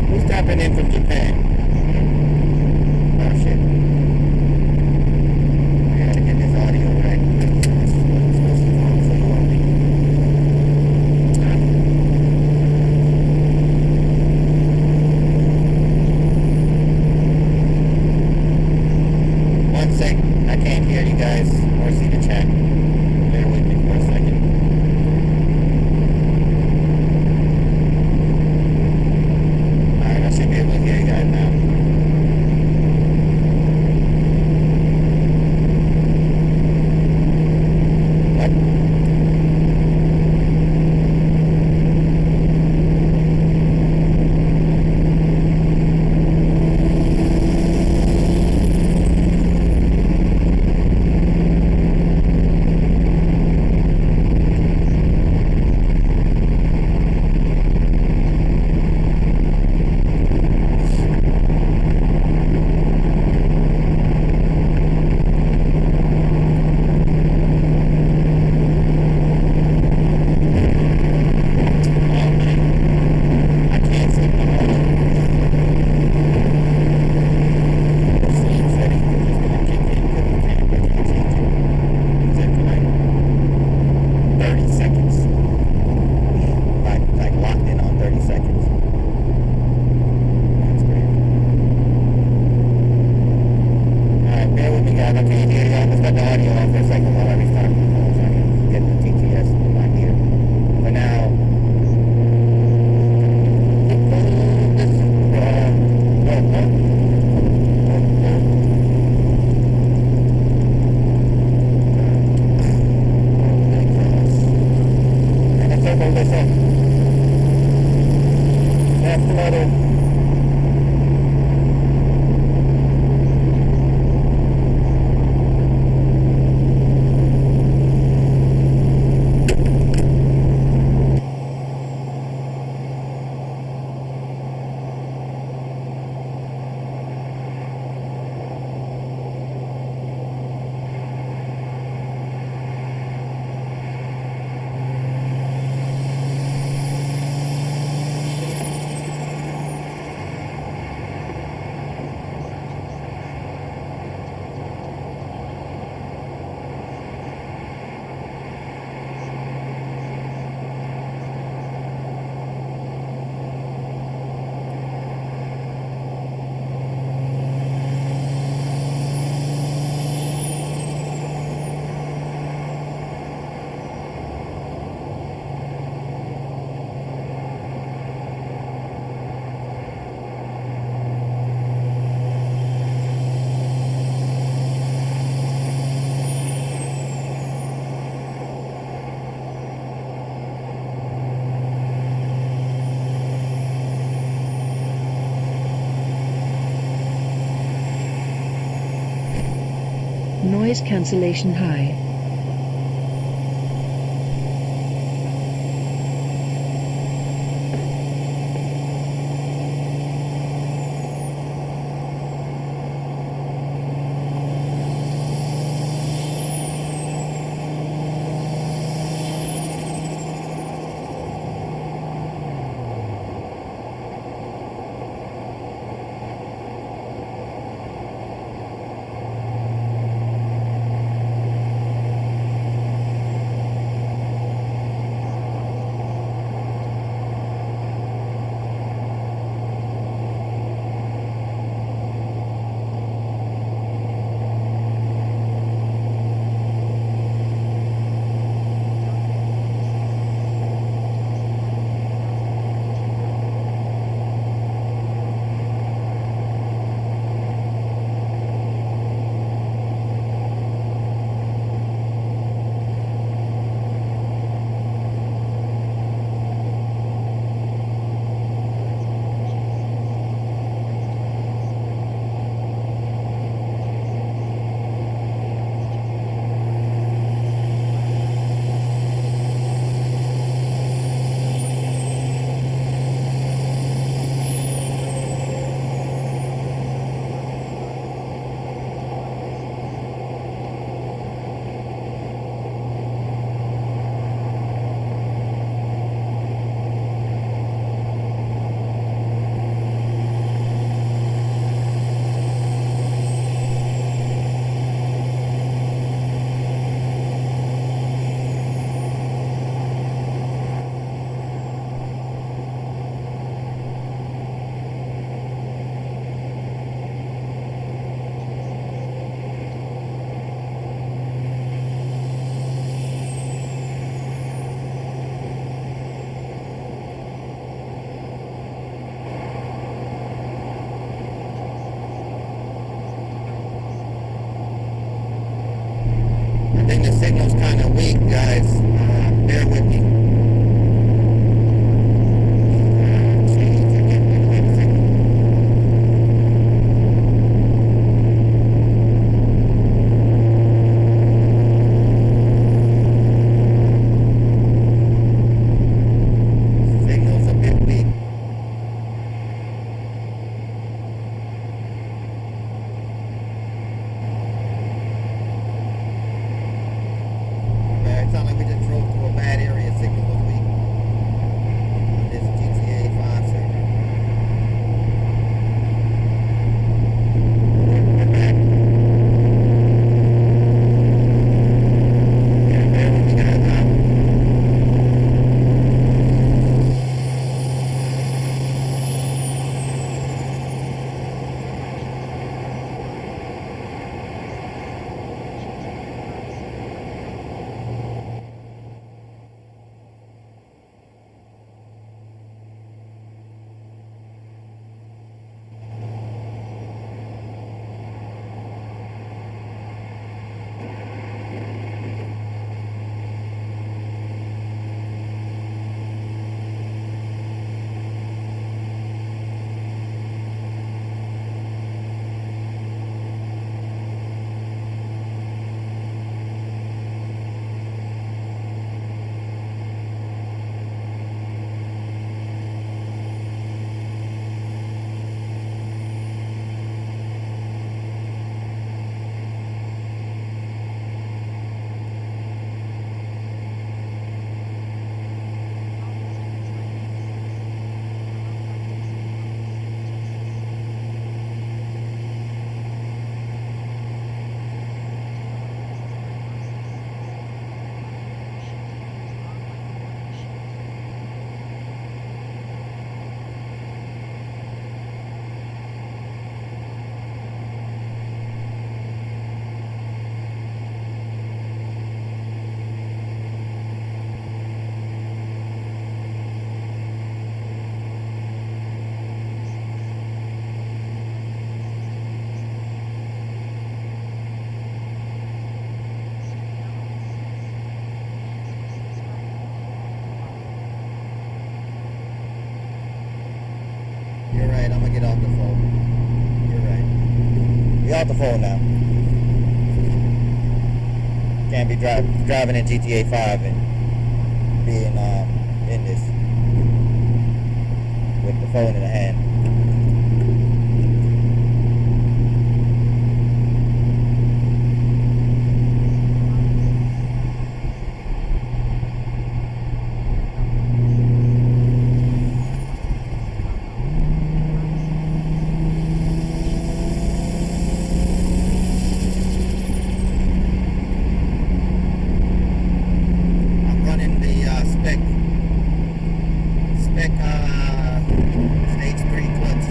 Who's tapping in from Japan? Oh shit. I gotta get this audio right. That's a lot of Noise cancellation high. right. I'm gonna get off the phone. You're right. We off the phone now. Can't be driving in GTA 5 and being in this with the phone in the hand. I'm running the spec stage 3 clutch.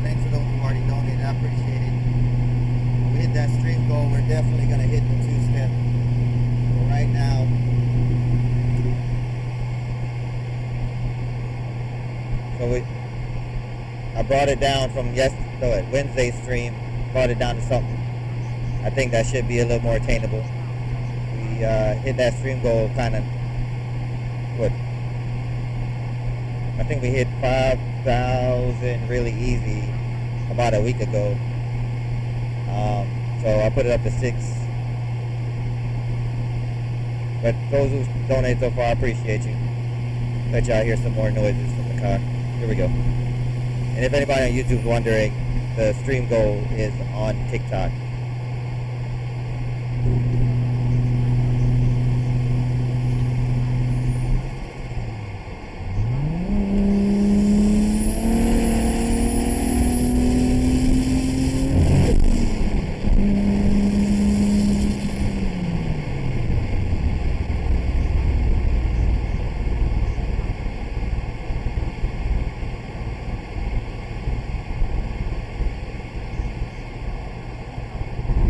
Thanks for those who already donated. I appreciate it. When we hit that stream goal, we're definitely going to hit the 2-step. But right now, I brought it down from Wednesday's stream, brought it down to something. I think that should be a little more attainable. We hit that stream goal kind of, I think we hit 5,000 really easy about a week ago. So I put it up to 6. But those who donate so far, I appreciate you. Let y'all hear some more noises from the car. Here we go. And if anybody on YouTube is wondering, the stream goal is on TikTok.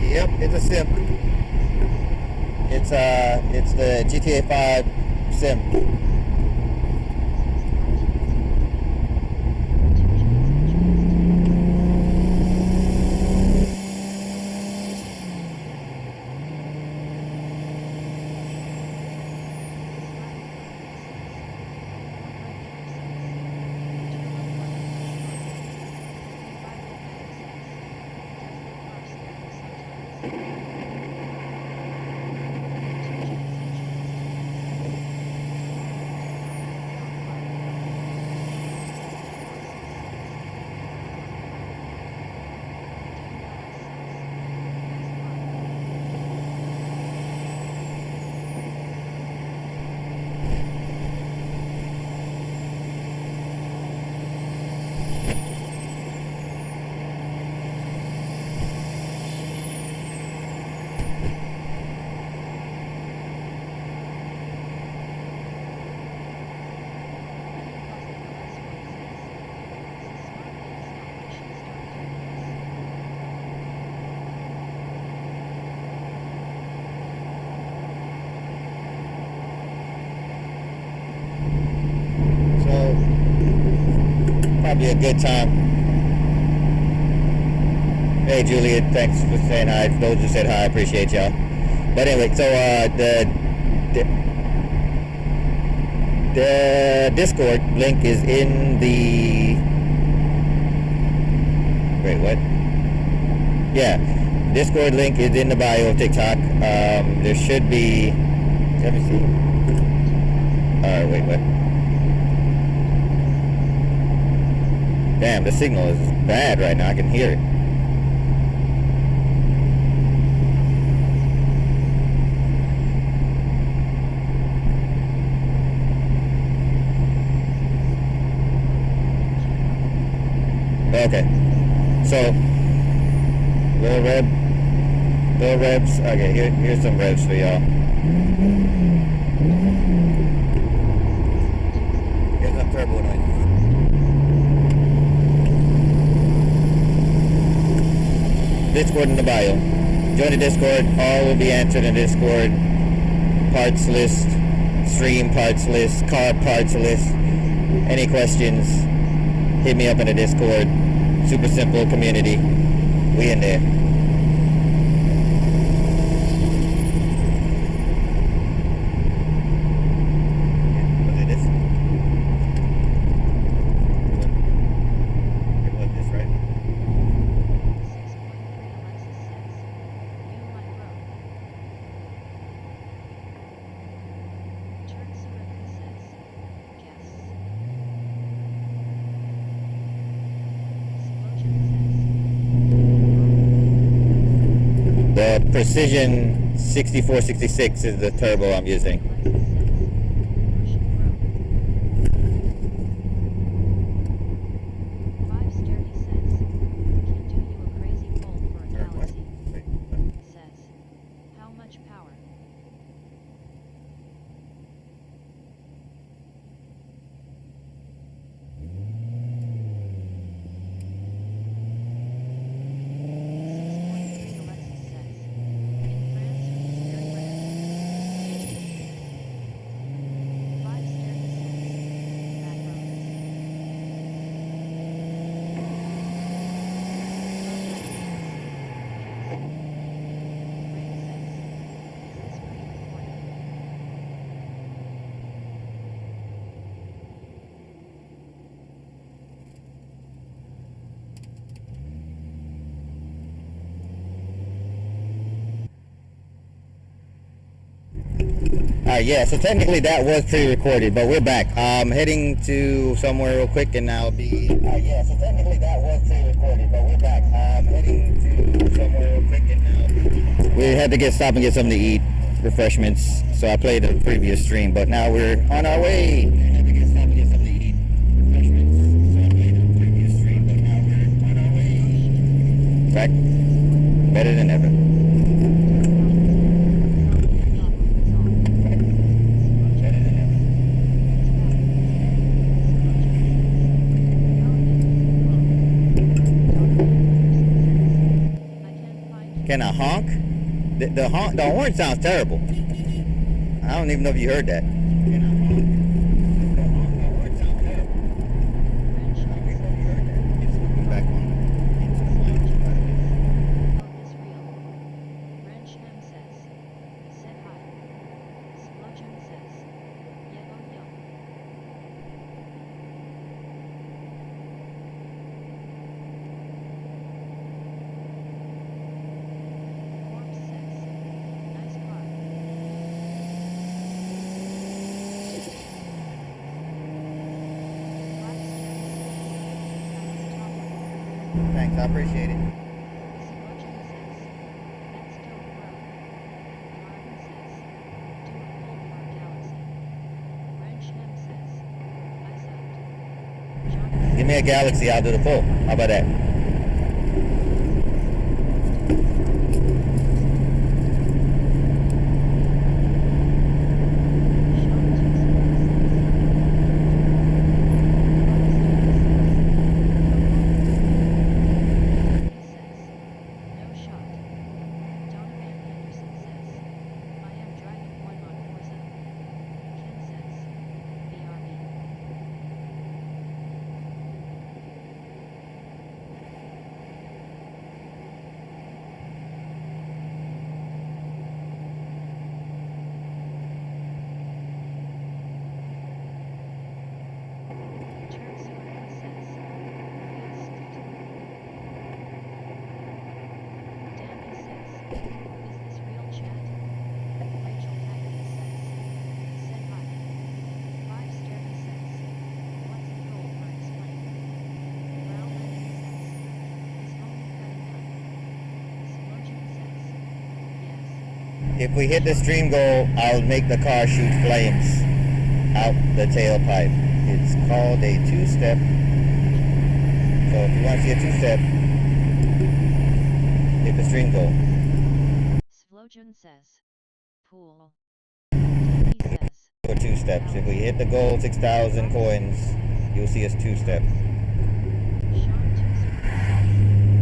Yep, it's a sim. It's the GTA 5 sim. Probably a good time. Hey Juliet, thanks for saying hi. Those who said hi, I appreciate y'all. But anyway, so the Discord link is in the... Wait, what? Yeah, Discord link is in the bio of TikTok. There should be... Let me see. Wait, what? Damn, the signal is bad right now. I can hear it. Okay. So, little revs. Okay, here's some revs for y'all. Here's some turbo noise. Discord in the bio. Join the Discord. All will be answered in Discord. Parts list, stream parts list, car parts list. Any questions, hit me up in the Discord. Super simple community. We in there. Was it this? It was this, right? 6.3 Alexis says, "You my bro." Turk Surica says, "Guess." Explosion says, The Precision 6466 is the turbo I'm using. Alexis says, "Russian bro." 5 Sturdy says, "Can do you a crazy pull for a galaxy." Says, "How much power?" Alexis says, "In France it is very rare." 5 Sturdy says, "Bad roads." Ray says, "Is this pre-recorded?" Yeah, so technically that was pre-recorded, but we're back. Heading to somewhere real quick and I'll be... yeah, so technically that was pre-recorded, but we're back. Heading to somewhere real quick and I'll be... We had to stop and get something to eat, refreshments, so I played the previous stream, but now we're on our way. We had to stop and get something to eat, refreshments, so I played the previous stream, but now we're on our way. Back, better than ever. Can I honk? The horn sounds terrible. I don't even know if you heard that. Can I honk? The horn sounds terrible. I don't even know if you heard that. It's looking back on into the mic. Is real. Wrench M says, "Said hi." Explosion says, "Yeah, oh yo." Corpse says, "Nice car." Black Sturdy says, "Nice topic." Thanks, I appreciate it. Explosion says, "That's dope, bro." Marvin says, "Do a pull for a galaxy." Wrench M says, "Ice out." Johnny Give me a galaxy, I'll do the pull. How about that? If we hit the stream goal, I'll make the car shoot flames out the tailpipe. It's called a two-step. So if you want to see a two-step, hit the stream goal. Svlojan says. Pool. He says. For two steps. If we hit the goal, 6,000 coins, you'll see us two-step. Sean 2 Supra says. There's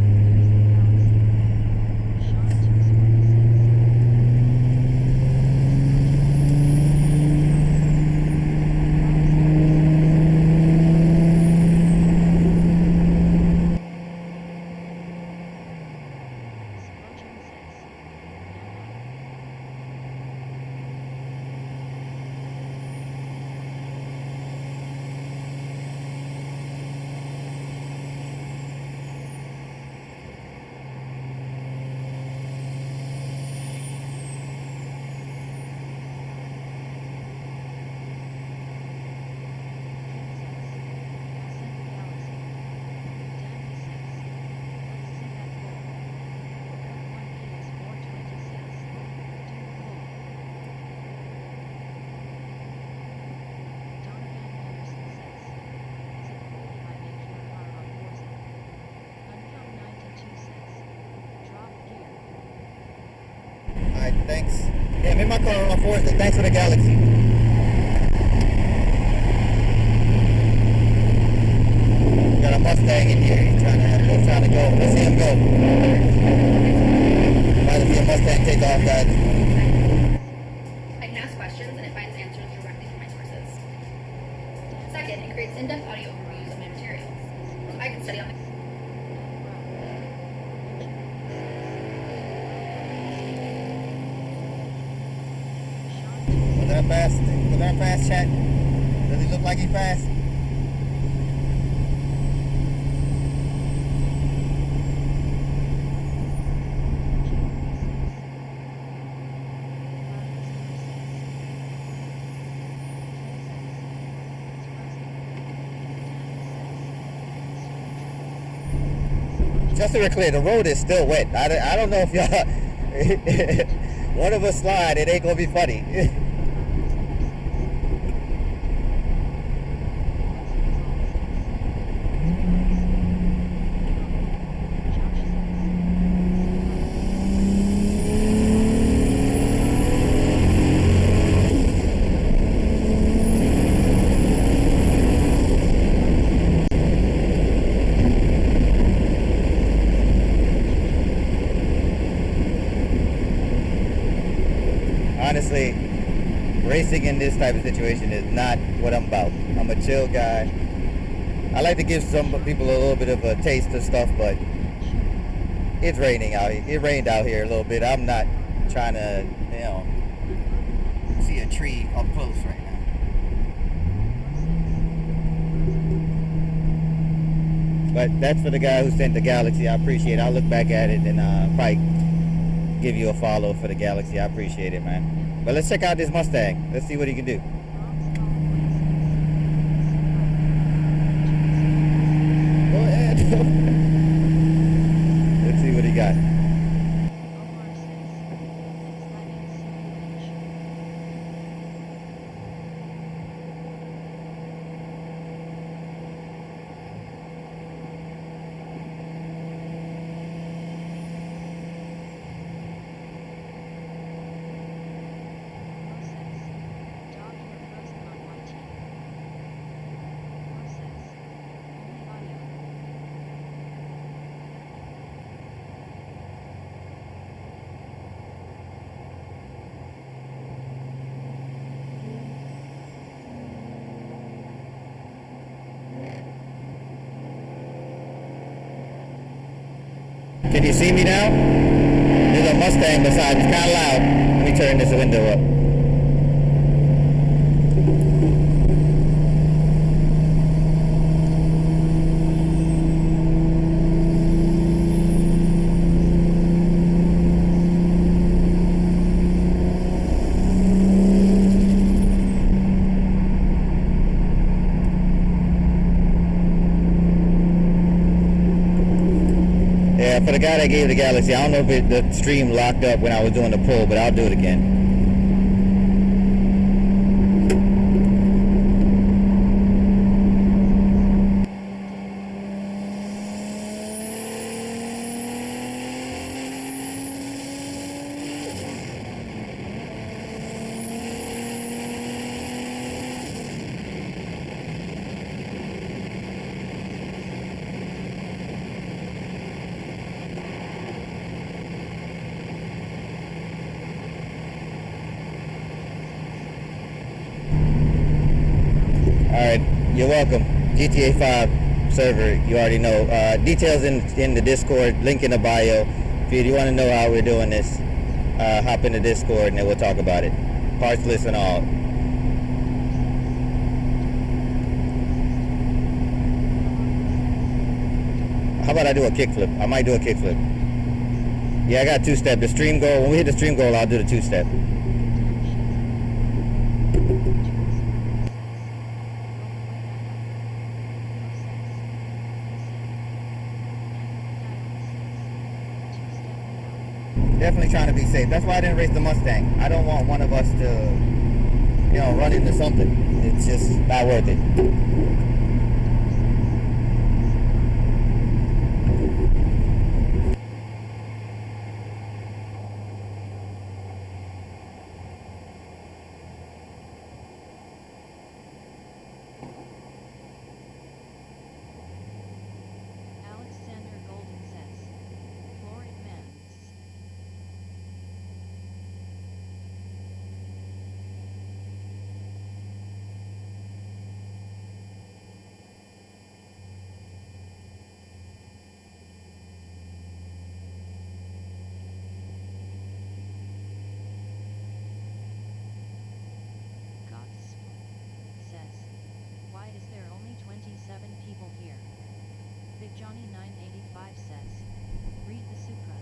the galaxy. Sean 2 Supra says. Svlojan says. Alright, thanks. Yeah, I'm in my car on Forza. Thanks for the galaxy. Got a Mustang in here. He's trying to go. Let's see him go. Might see a Mustang take off, guys. I can ask questions and it finds answers directly from my sources. Second, it creates in-depth audio overviews of my materials. So I can study on Was that fast? Was that fast, chat? Does he look like he fast? Just to be clear, the road is still wet. I don't know if y'all, one of us slide, it ain't gonna be funny. Honestly, racing in this type of situation is not what I'm about. I'm a chill guy. I like to give some people a little bit of a taste of stuff, but it's raining out here. It rained out here a little bit. I'm not trying to, see a tree up close right now. But that's for the guy who sent the Galaxy. I appreciate it. I'll look back at it and probably give you a follow for the Galaxy. I appreciate it, man. But let's check out this Mustang. Let's see what he can do. Go ahead. Let's see what he got. Can you see me now? There's a Mustang beside me. It's kind of loud. Let me turn this window up. for the guy that gave the Galaxy, I don't know if the stream locked up when I was doing the pull, but I'll do it again. Alright, you're welcome. GTA 5 server, you already know. Details in the Discord, link in the bio. If you want to know how we're doing this, hop in the Discord and then we'll talk about it. Parts list and all. How about I do a kickflip? I might do a kickflip. Yeah, I got two-step. The stream goal, when we hit the stream goal, I'll do the two-step. Definitely trying to be safe. That's why I didn't race the Mustang. I don't want one of us to, you know, run into something. It's just not worth it. Alexander Golden says, floor advance. Gospel says, why is there only 27 people here? Big Johnny 985 says, read the Supra.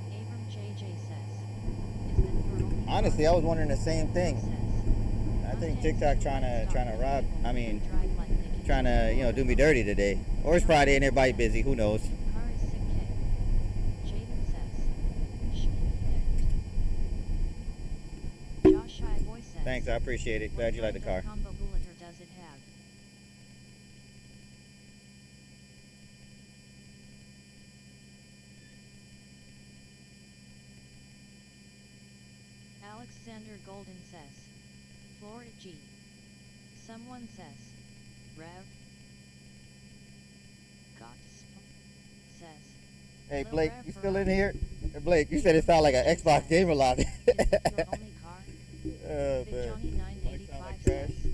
Abram JJ says, is that your only Honestly, I was wondering the same thing. Says, I think Mustangs TikTok do trying not to stop rob. people I mean, who drive like they can trying to, you know, do me dirty today. Or it's Friday and everybody busy. Who knows? Car is sick K. Jaden says, Josh High Boy says, Thanks, I appreciate it. Glad you like the what kind car. of combo bulleter does it have? Alexander Golden says, floor at G. Someone says, Rev. Gospel says, Hey, Lil Blake, Rev you for still in us. here? Hey, Blake, you said it sounded like an Xbox gamer lobby. Is that your only car? Oh, Big man. Johnny Might sound 985 like says, trash.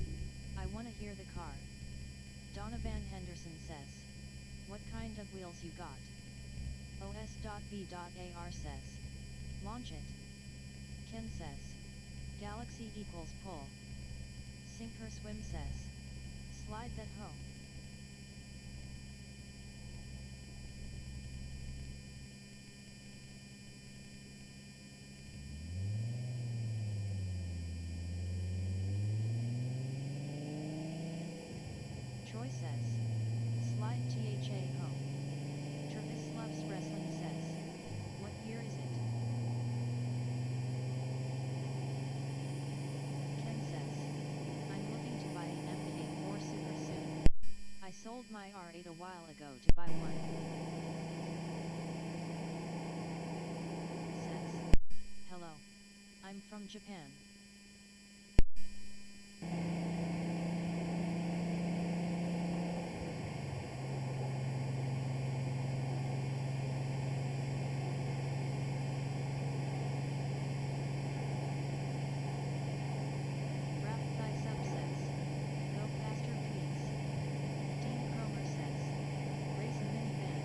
I want to hear the car. Donovan Henderson says, what kind of wheels you got? OS.B.AR says, launch it. Ken says, galaxy equals pull. Sink or swim says, slide that hoe. Troy says, slide THA home. Travis loves wrestling says, what year is it? Ken says, I'm looking to buy an MK4 Supra soon. I sold my R8 a while ago to buy one. Says, hello. I'm from Japan. Wrap thighs up says, go faster please. Dean Cromer says, race a minivan.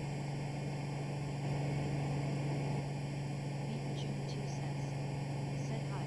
Beat June 2 says, said hi.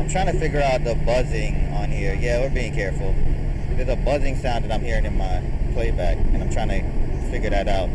I'm trying to figure out the buzzing on here. Yeah, we're being careful. There's a buzzing sound that I'm hearing in my playback, and I'm trying to figure that out.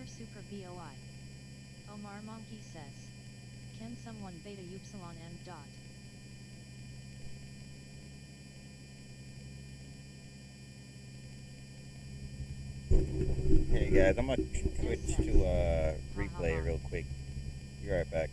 Supra BOI. Omar Monkey says, can someone beta upsilon m dot? Hey guys, I'm gonna switch to replay real quick. Be right back.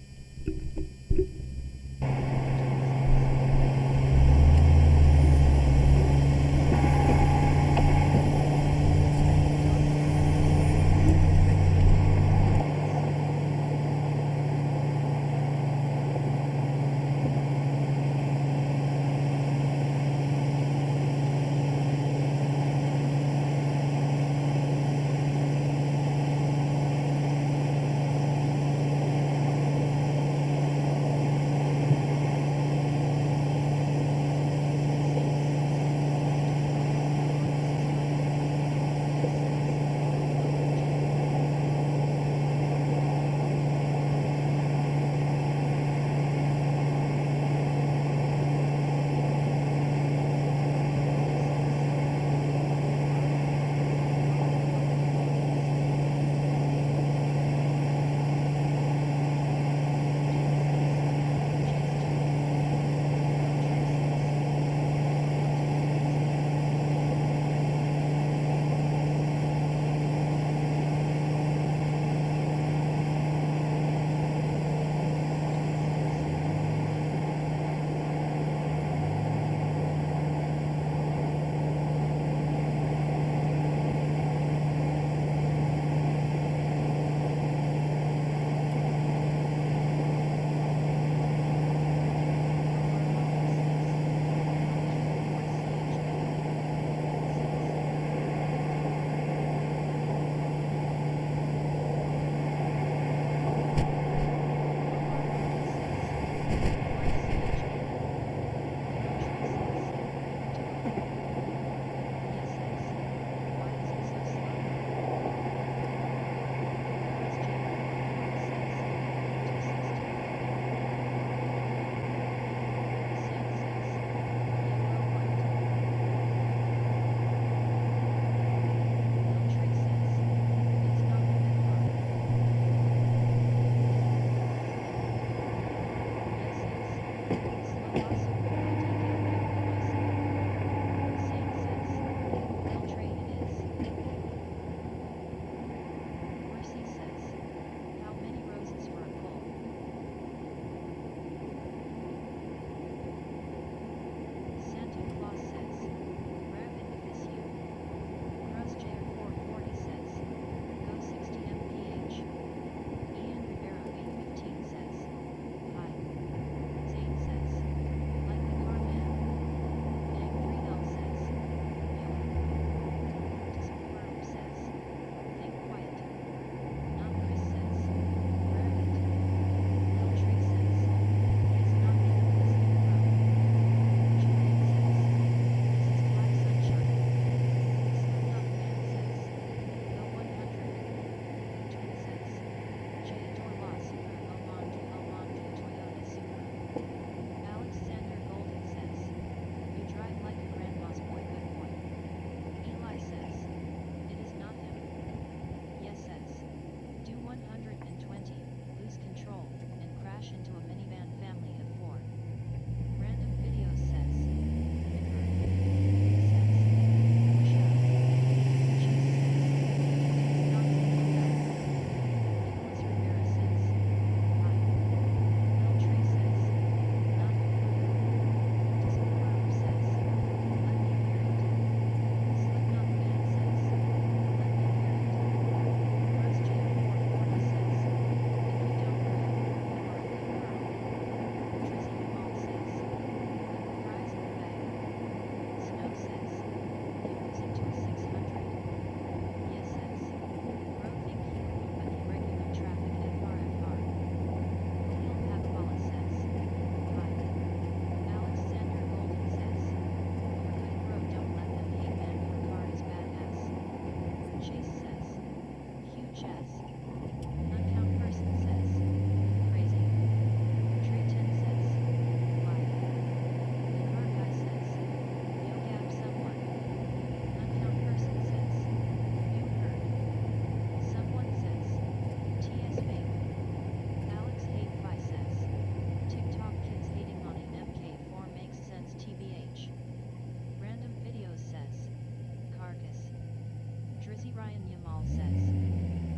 Ryan Yamal says.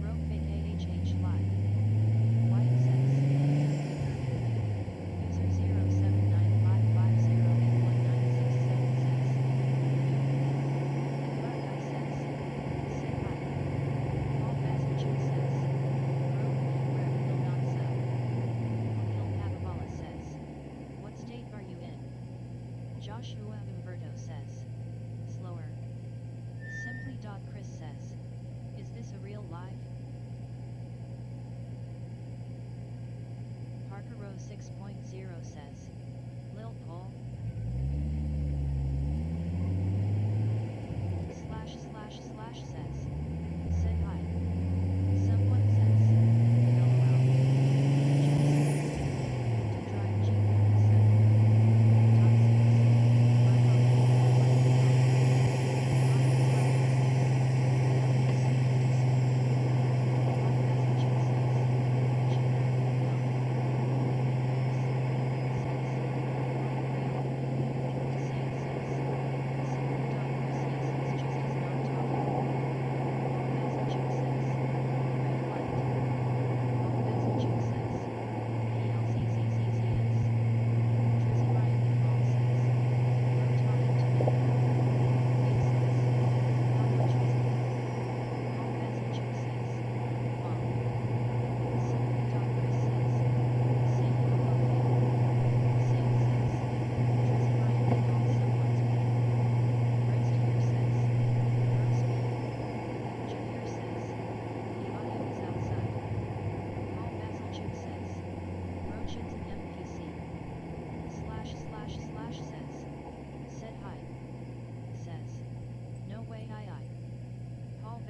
Bro fake AHH live. White says. User 0795508196 says. Black guy says. Say hi. Paul Basilchuk says. Bro rep no not so. Hill Pavabala says. What state are you in? Joshua Umberto says. Slower. Simply. Chris says. Is this a real live? Parker Rose 6.0 says. Lil Paul. // says. Said hi. Someone says. Go around. To drive Jeep 37. Top 6. My mom thinks I like the song.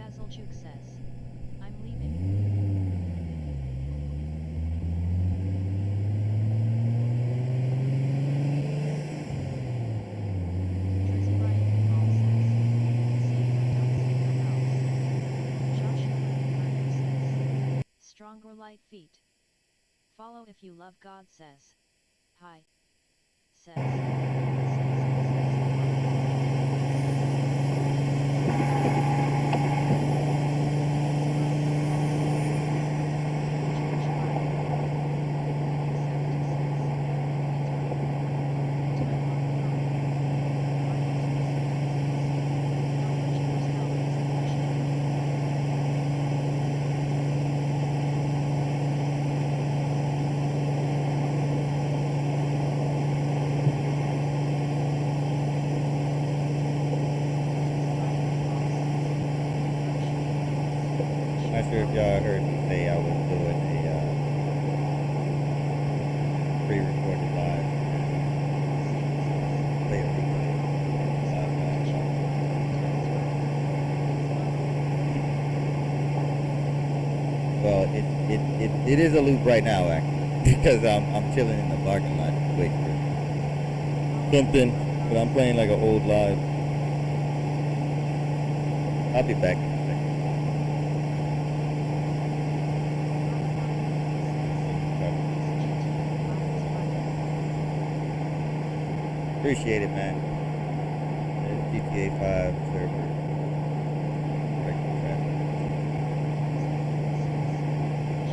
Basilchuk says. I'm leaving. Drizzy Ryan Kamal says. Say hi, don't say no else. Joshua Umberto says. Stronger light feet. Follow if you love God says. Hi. Not sure if y'all heard me say I was doing a pre-recorded live. Play a replay. Well, it is a loop right now actually because I'm chilling in the parking lot waiting for something, but I'm playing like an old live. I'll be back. Appreciate it, man. GTA 5 server.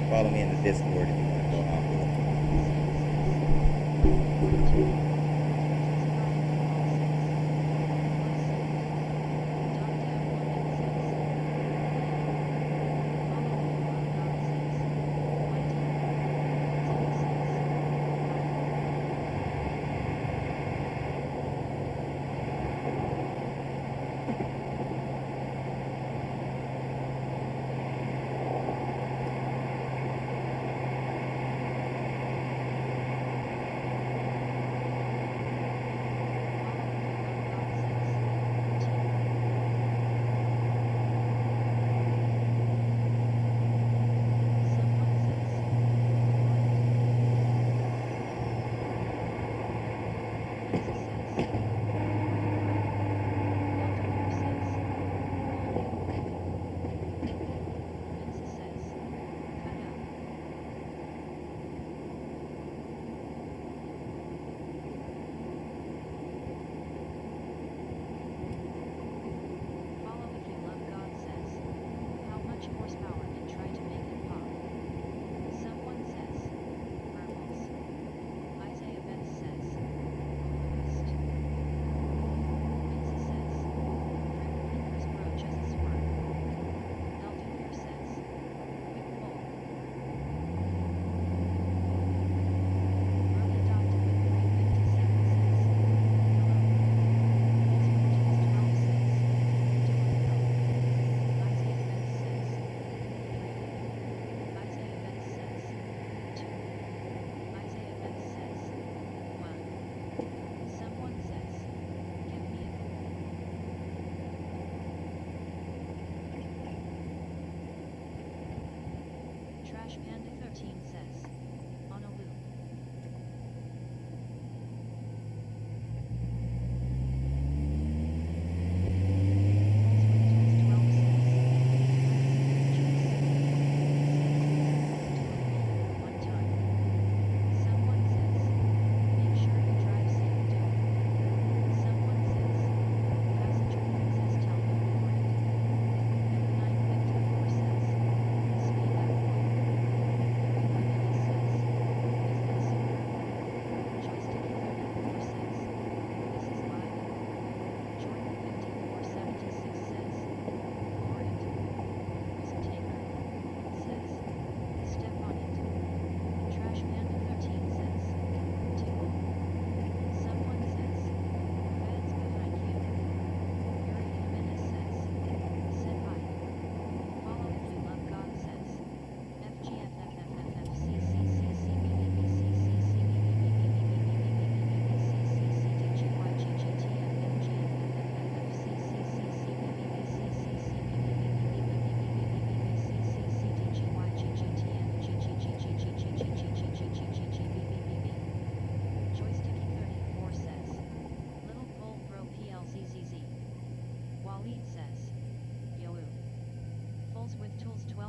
Follow me in the Discord if you want to go on with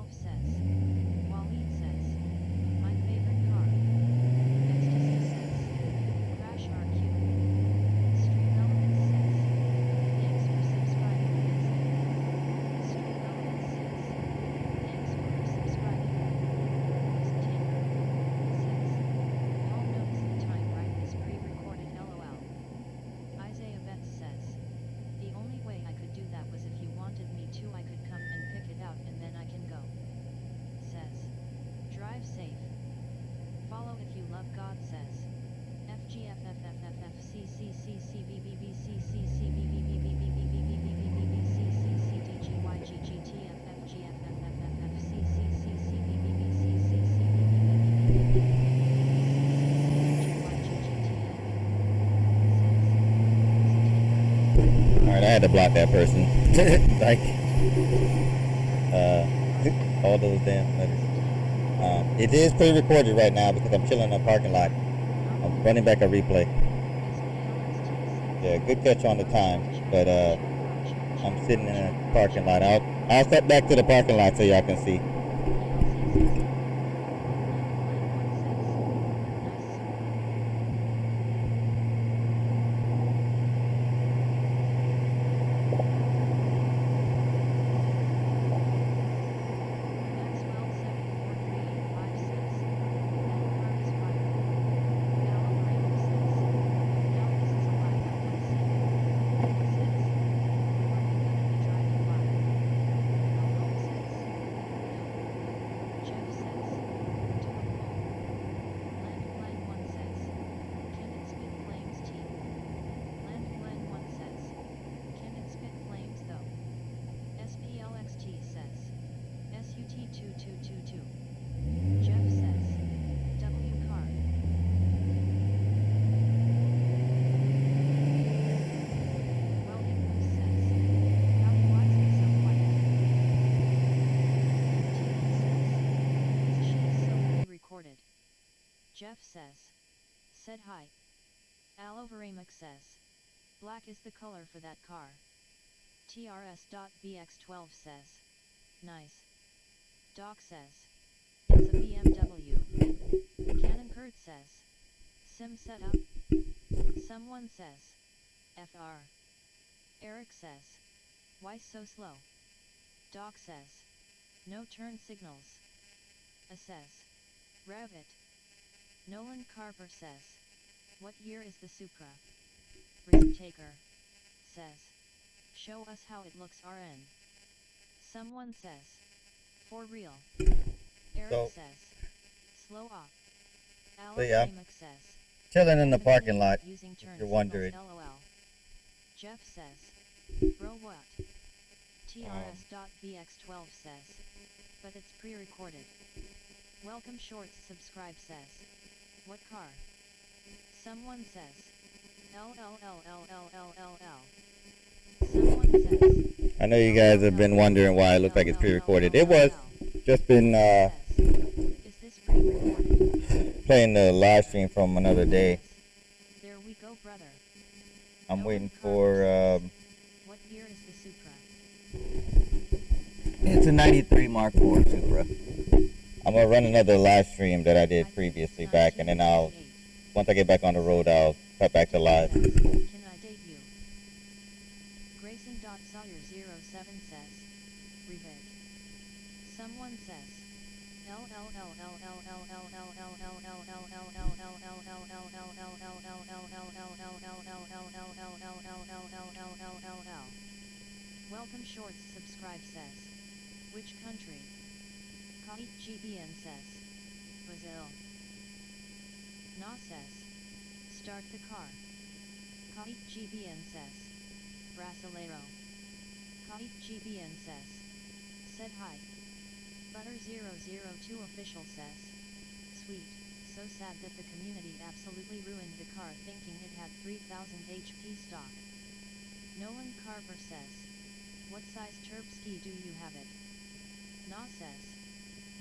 12 says. Waleed says. My favorite car. Ecstasy says. Crash RQ. Stream Elements says. Thanks for subscribing, Vincent. Stream Elements says. Thanks for subscribing. Tanker says. Y'all notice the time, right? This pre-recorded LOL. Isaiah Betts says. The only way I could do that was if you wanted me to. I could come and pick it out and then I can go. Says. Drive safe. Follow if you love God says. Alright, I had to block that person. Like, all those damn letters. It is pre-recorded right now because I'm chilling in a parking lot. I'm running back a replay. Yeah, good catch on the time, but I'm sitting in a parking lot. I'll step back to the parking lot so y'all can see. Jeff says. Said hi. Aloveramic says. Black is the color for that car. TRS.BX12 says. Nice. Doc says. It's a BMW. Canon Kurt says. Sim setup. Someone says. FR. Eric says. Why so slow? Doc says. No turn signals. A says. Rev it. Nolan Carver says. What year is the Supra? Risk Taker says. Show us how it looks RN. Someone says. For real. Eric says. Slow off. Alex yeah. says. Chilling in the parking lot, Using if you're wondering. LOL. Jeff says. Bro what? TRS.BX12 says. But it's pre-recorded. Welcome Shorts subscribe says. What car? Someone says. LLLLLLLL. Someone says. I know you guys have been wondering why it looked like it's pre-recorded. It was. Just been Is this pre-recorded? playing the live stream from another day. There we go, brother. I'm waiting for What year is the Supra? it's a 93 Mark IV Supra. I'm gonna run another live stream that I did previously back, and then once I get back on the road, I'll cut back to live. Can I date you? Grayson.Sawyer07 says. Revet. Someone says. Welcome Shorts subscribe says. Which country? Kait GBN says. Brazil. Na says. Start the car. Kait GBN says. Brasileiro. Kait GBN says. Said hi. Butter002 official says. Sweet, so sad that the community absolutely ruined the car thinking it had 3000 HP stock. Nolan Carver says. What size turbski do you have it? Na says.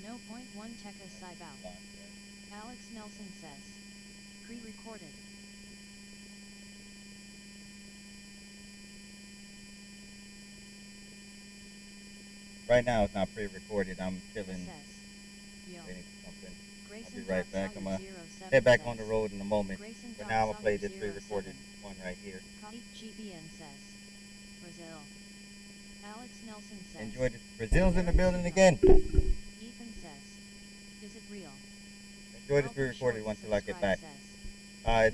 No .1 Tekka Saibao. Alex Nelson says. Pre-recorded. Right now it's not pre-recorded. I'm chilling, Says. Yo. waiting for something. Grayson I'll be right back. I'm gonna 07 head back says. on the road in a moment. Grayson But now I'm gonna play this 07 pre-recorded one right here. GBN says. Brazil. Alex Nelson says. Enjoy this. Brazil's in the building again. Ethan says. Is it real? Enjoy this pre-recorded one till I get back. Says.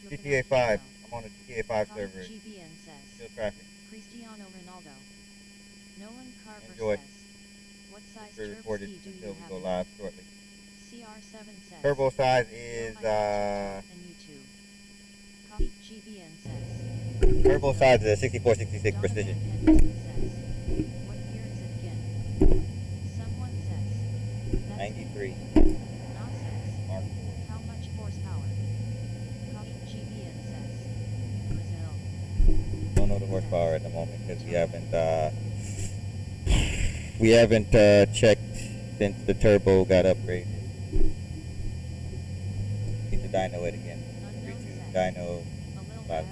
It's GTA 5. I'm on the GTA 5 server. GBN says. Still traffic. Cristiano Ronaldo. Nolan Carver Enjoy. says. What size turbo Pre-recorded ski do until you we have? go live shortly. CR7 says. Turbo size is And YouTube. Copy GBN says. turbo size is 6466 precision. Henderson says. What year is it again? Someone says. That's 93 Nas says. Mark IV. How much horsepower? Copy GBN says. Brazil. Don't know the horsepower at the moment because we haven't checked since the turbo got upgraded. Need to dyno it again. Unknown 32 says. dyno. A little Live. rev.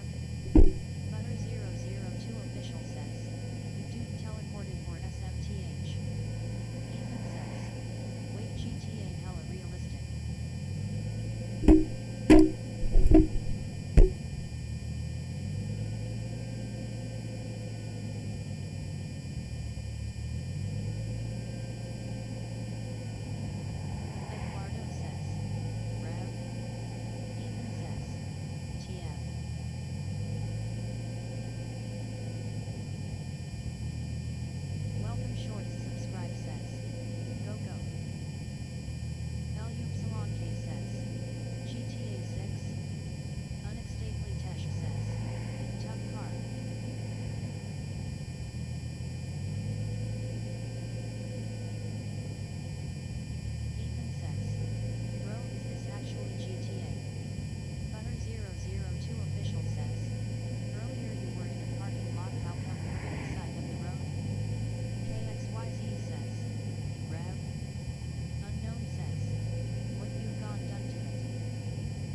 Butter 002 official says. Dude teleported for SMTH. Ethan says. Wait, GTA hella realistic. Eduardo says. Rev. Ethan says. TF. Welcome Shorts subscribe says. Go go. Epsilon K says. GTA 6. Unextably Tesh says. Tough car. Ethan says. Bro, is this actually GTA? Butter 002 official says. Earlier you were in a parking lot, how come you're inside of the road? KXYZ says. Rev. Unknown says. What you've gone done to it?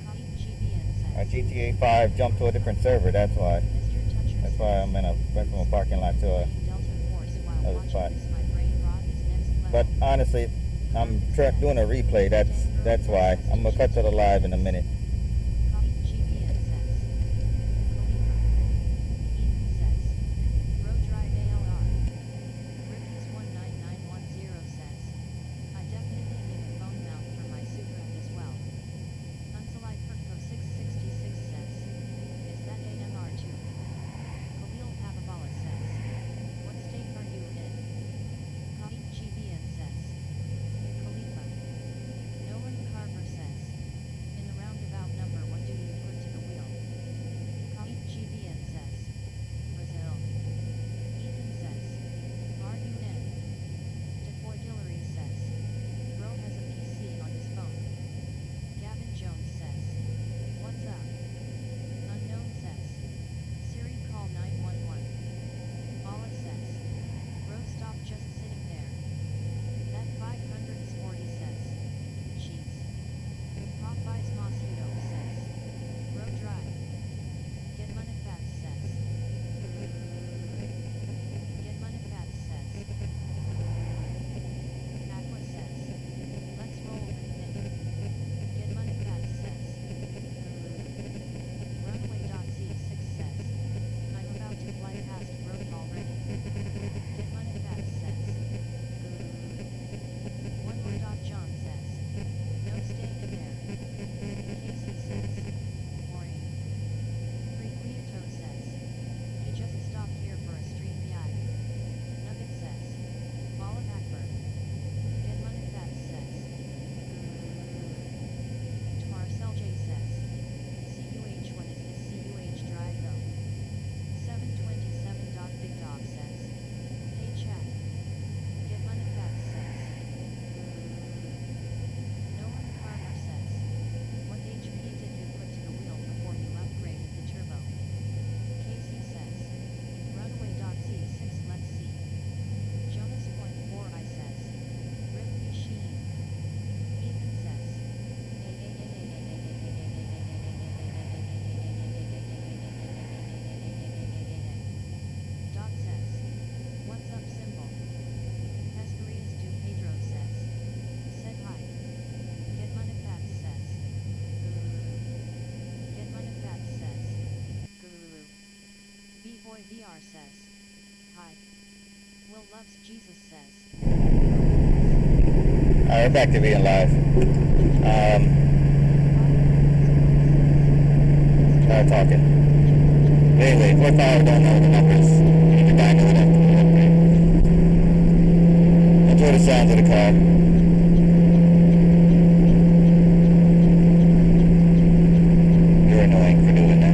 Copy GBN says. GTA 5 jumped to a different server, that's why. Mr. Toucher That's why I'm went from a parking lot to a. Delta Force while other watching spot. this, my brain rot is next level. But honestly, I'm doing a replay. That's why. I'm gonna cut to the live in a minute. Copy GBN says. Khalifa. Ethan says. Bro drive ALR. Ricky's 19910 says. I definitely need a phone mount for my Supra as well. Unsalite Perco 666 says. Is that AMR2? Khalil Papabala says. What state are you in? Copy GBN says. Khalifa. Nolan Carver says. In a roundabout TR says, hi. Will loves Jesus says, Alright, we're back to being live. Start talking. Anyway, 4,000 don't know the numbers. You need to download it. Enjoy the sounds of the car. You're annoying for doing that.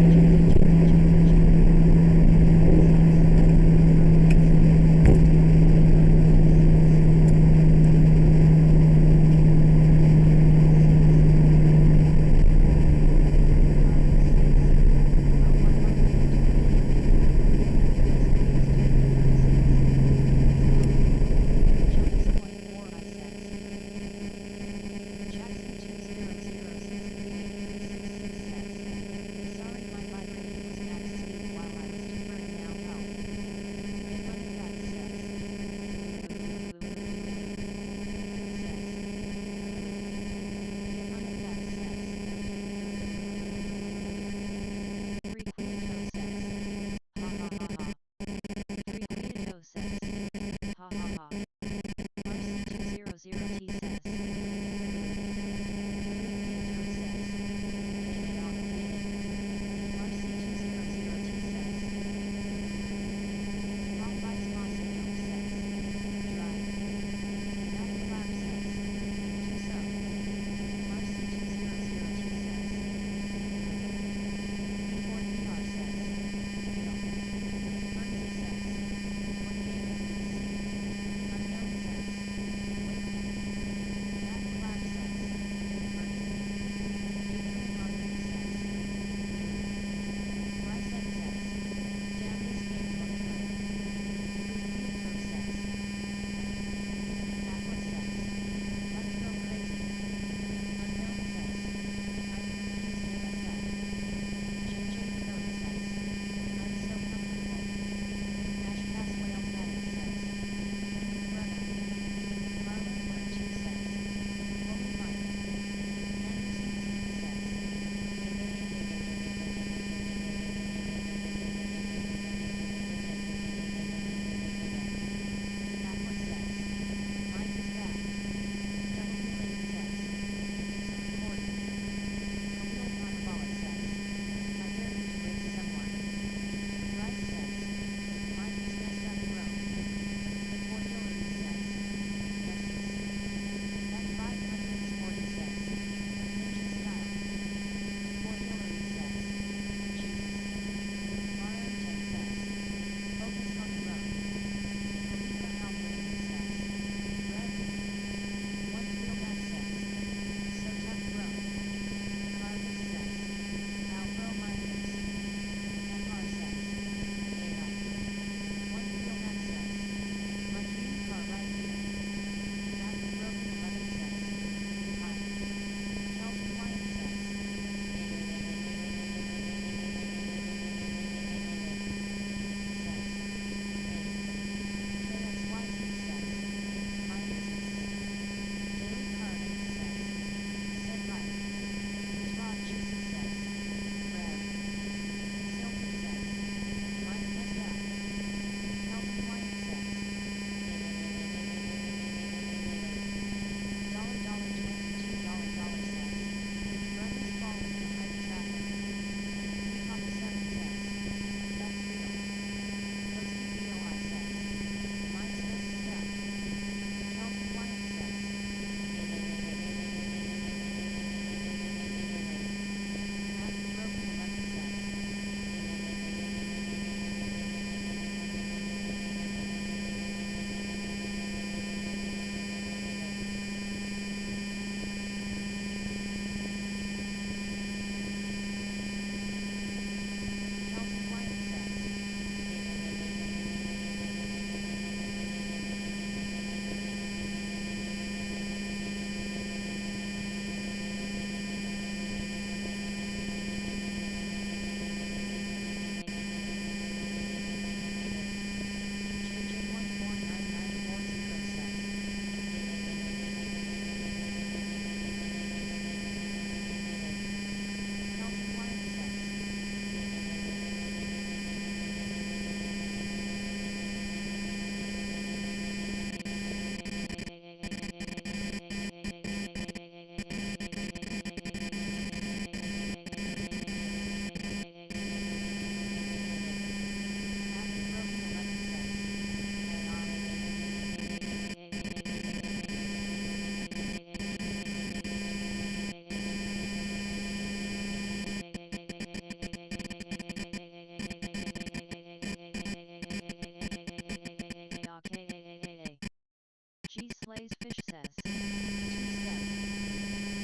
Blaze Fish says, 2-step.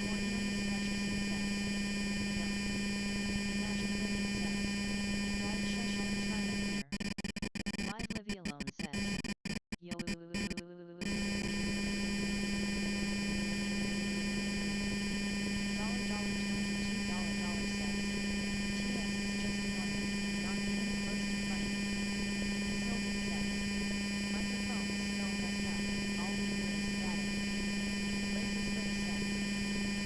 Cornelius Hutchison says, yo. Imagine Winning says, that shush I'm trying to hear. Live Livy Alone says, yo. $22 says, TS is just annoying, not even close to funny. Sylvan says, microphone is still messed up, all we hear is static. Lazy Slim says,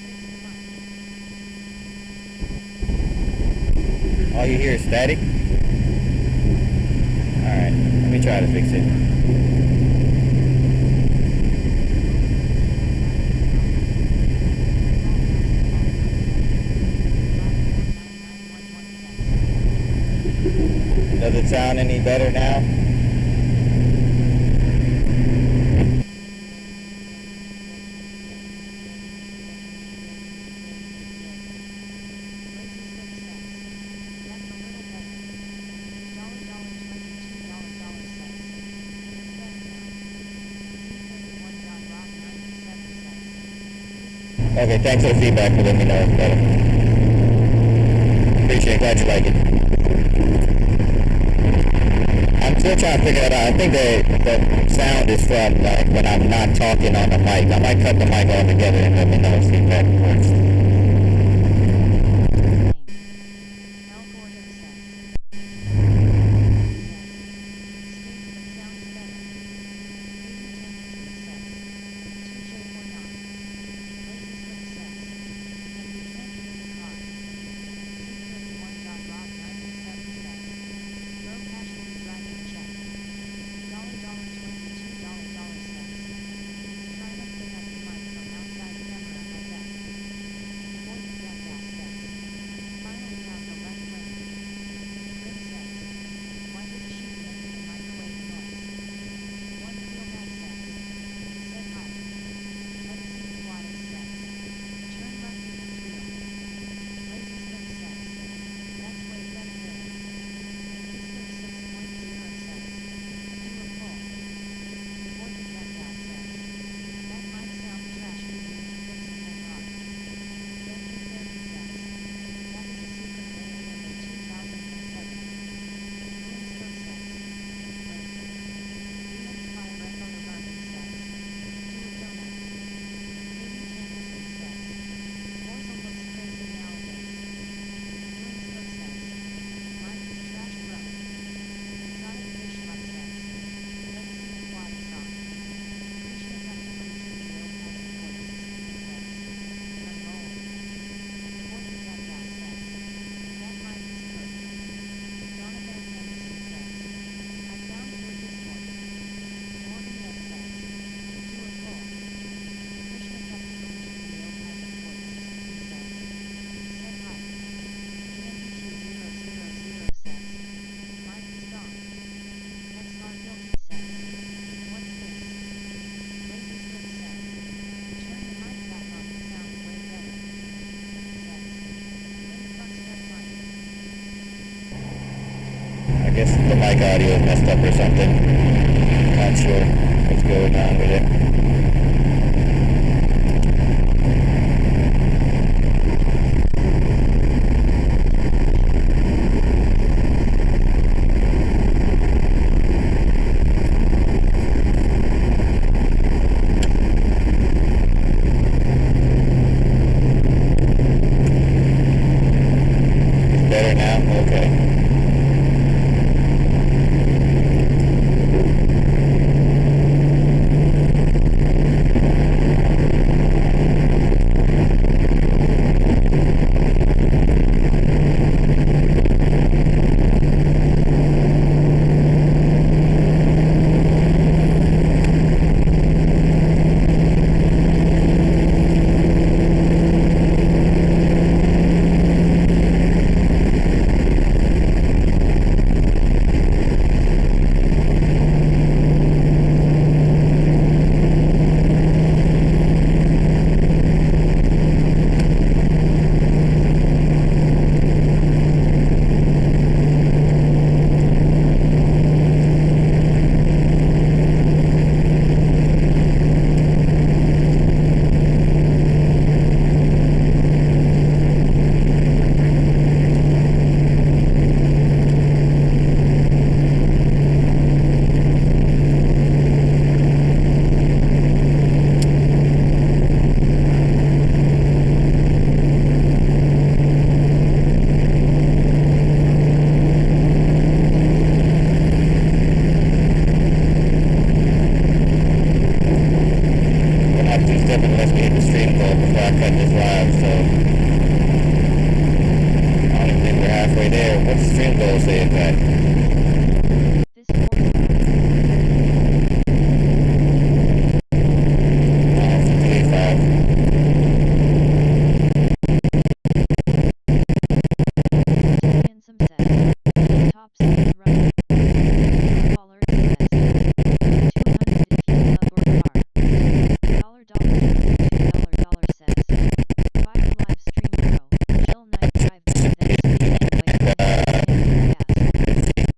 fix the mic. All you hear is static? Alright, let me try to fix it. Does it sound any better now? Lazy Slim says, that's a little better. $22 says, it's better now. Z31.Rock97 says, this is Okay, thanks for the feedback for letting me know it's better. Appreciate it, glad you like it. I'm still trying to figure that out. I think the sound is from like when I'm not talking on the mic. I might cut the mic altogether and let me know if feedback works. El Gordo says, sounds better. Baby Tankerson says, 2J49. Lazy Slim says, and we can't hear the car. Z31.Rock97 says, bro casually driving check. $22 says, it's trying to pick up the mic from outside camera I bet. Boy the gas says, finally out the left lane. Grim says, why does she make the microwave noise? One feel bad says, said hi. Let's see Aquatic says, turn left if it's real. Lazy Slim says, that's way better there. Kissler 6.0 says, do a pull. Boy the gas says, that mic sounds trash, you need to fix it and rock. Bentley Fairman says, that is a secret AAMA 2007. Bloomsburg says, learn. Re-inspire Echo the Learning says, do a donut. Baby Tankerson says, Forza looks crazy nowadays. Bloomsburg says, mine is trash bro. Exotic Fish Love says, let's see Aquatic song. Krishna Kapti from Studio Peasant Voice says, unroll. Boy the gas says, that mic is good. Donovan Henderson says, I found your Discord. Morgan S says, do a pull. Krishna Kapti from Studio Peasant Voice says, said hi. GMBT000 says, mic is gone. XR Guilty says, what's this? Lazy Slim says, turn the mic back on, it sounds way better. Says, link fucks that mic. I guess the mic audio is messed up or something. Not sure what's going on with it. It's better now? Okay. definitely lets me hit the stream goal before I cut this live, so I don't even think we're halfway there. What's the stream goal say exactly? This course Some says, top 7 runner. Caller says, 200 if you love or bar. $$2 says, 5 live stream pro, chill night drive then speed and wait for gas.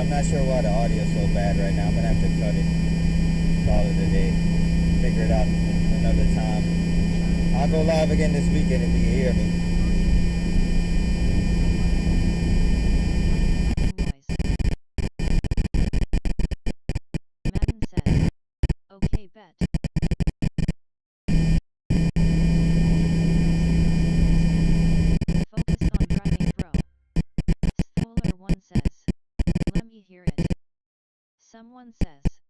I'm not sure why the audio's so bad right now. I'm gonna have to cut it. Call it a day. Figure it out another time. I'll go live again this weekend if you can hear me. Madden says, okay, bet. Focus on driving, bro. Stoller1 says, let me hear it. Someone says,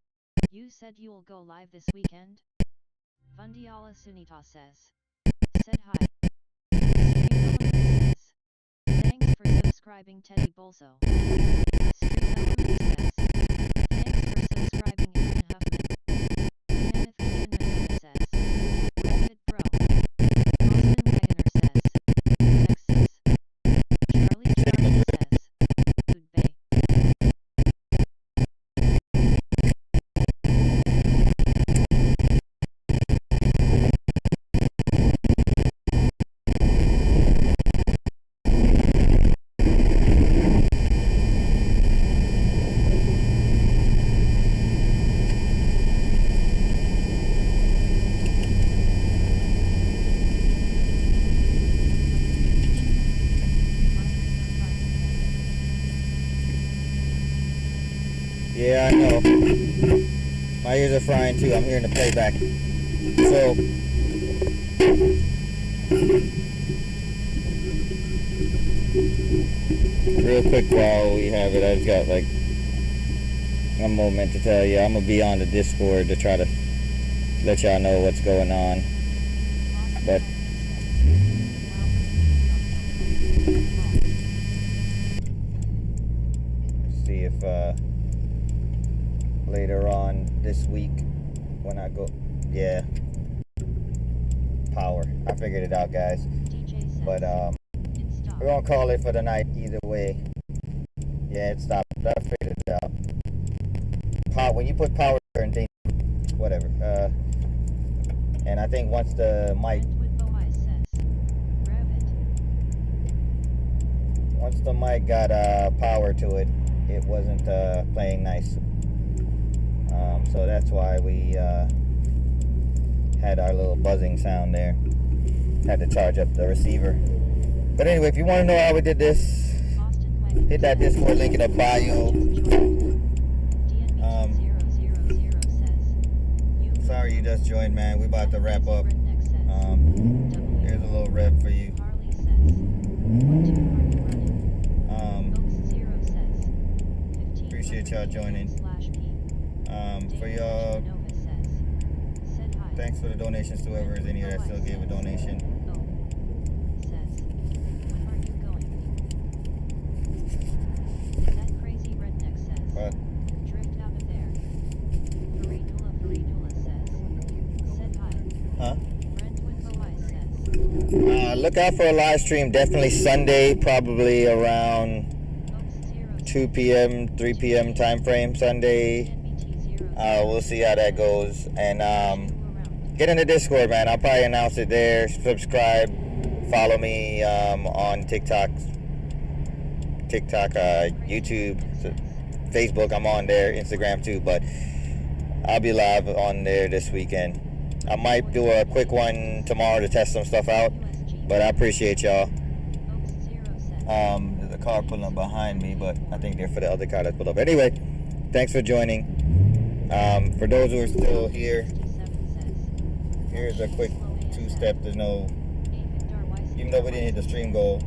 you said you'll go live this weekend? Fundiala Sunita says, said hi. Stream says, thanks for subscribing, Teddy Bolso. Stream says, thanks for subscribing, Ethan Huffman. Kenneth Keenan says, love it, bro. Austin Wagoner says, Texas. Charlie says, Good Bay. Yeah, I know. My ears are frying too. I'm hearing the playback. So, real quick while we have it, I've got like a moment to tell you. I'm going to be on the Discord to try to let y'all know what's going on. But see if later on this week when I go, yeah, power. I figured it out, guys. But we're gonna call it for the night either way. Yeah, it stopped. I figured it out. Power, when you put power and things, whatever. And I think once the mic, once the mic got power to it, it wasn't playing nice. So that's why we had our little buzzing sound there. Had to charge up the receiver. But anyway, if you want to know how we did this, hit that Discord link in the bio. Sorry you just joined, man. We about to wrap up. Here's a little rev for you. Appreciate y'all joining. For y'all, thanks for the donations to whoever is in here that still gave a donation. But look out for a live stream definitely Sunday, probably around 2 p.m., 3 p.m. time frame Sunday. We'll see how that goes. And get in the Discord, man. I'll probably announce it there. Subscribe. Follow me on TikTok, YouTube, Facebook. I'm on there. Instagram too. But I'll be live on there this weekend. I might do a quick one tomorrow to test some stuff out. But I appreciate y'all. There's a car pulling up behind me, but I think they're for the other car that pulled up. Anyway, thanks for joining. For those who are still here, here's a quick two-step to know, even though we didn't hit the stream goal,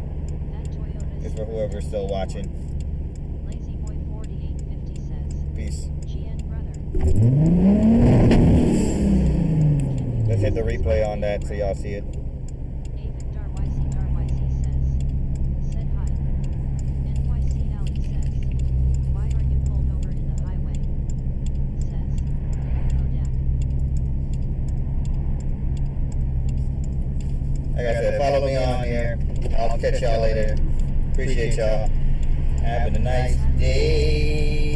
it's for whoever's still watching. Peace. Let's hit the replay on that so y'all see it. Like I said, follow me on here. I'll catch y'all later. Appreciate y'all. Have a nice day.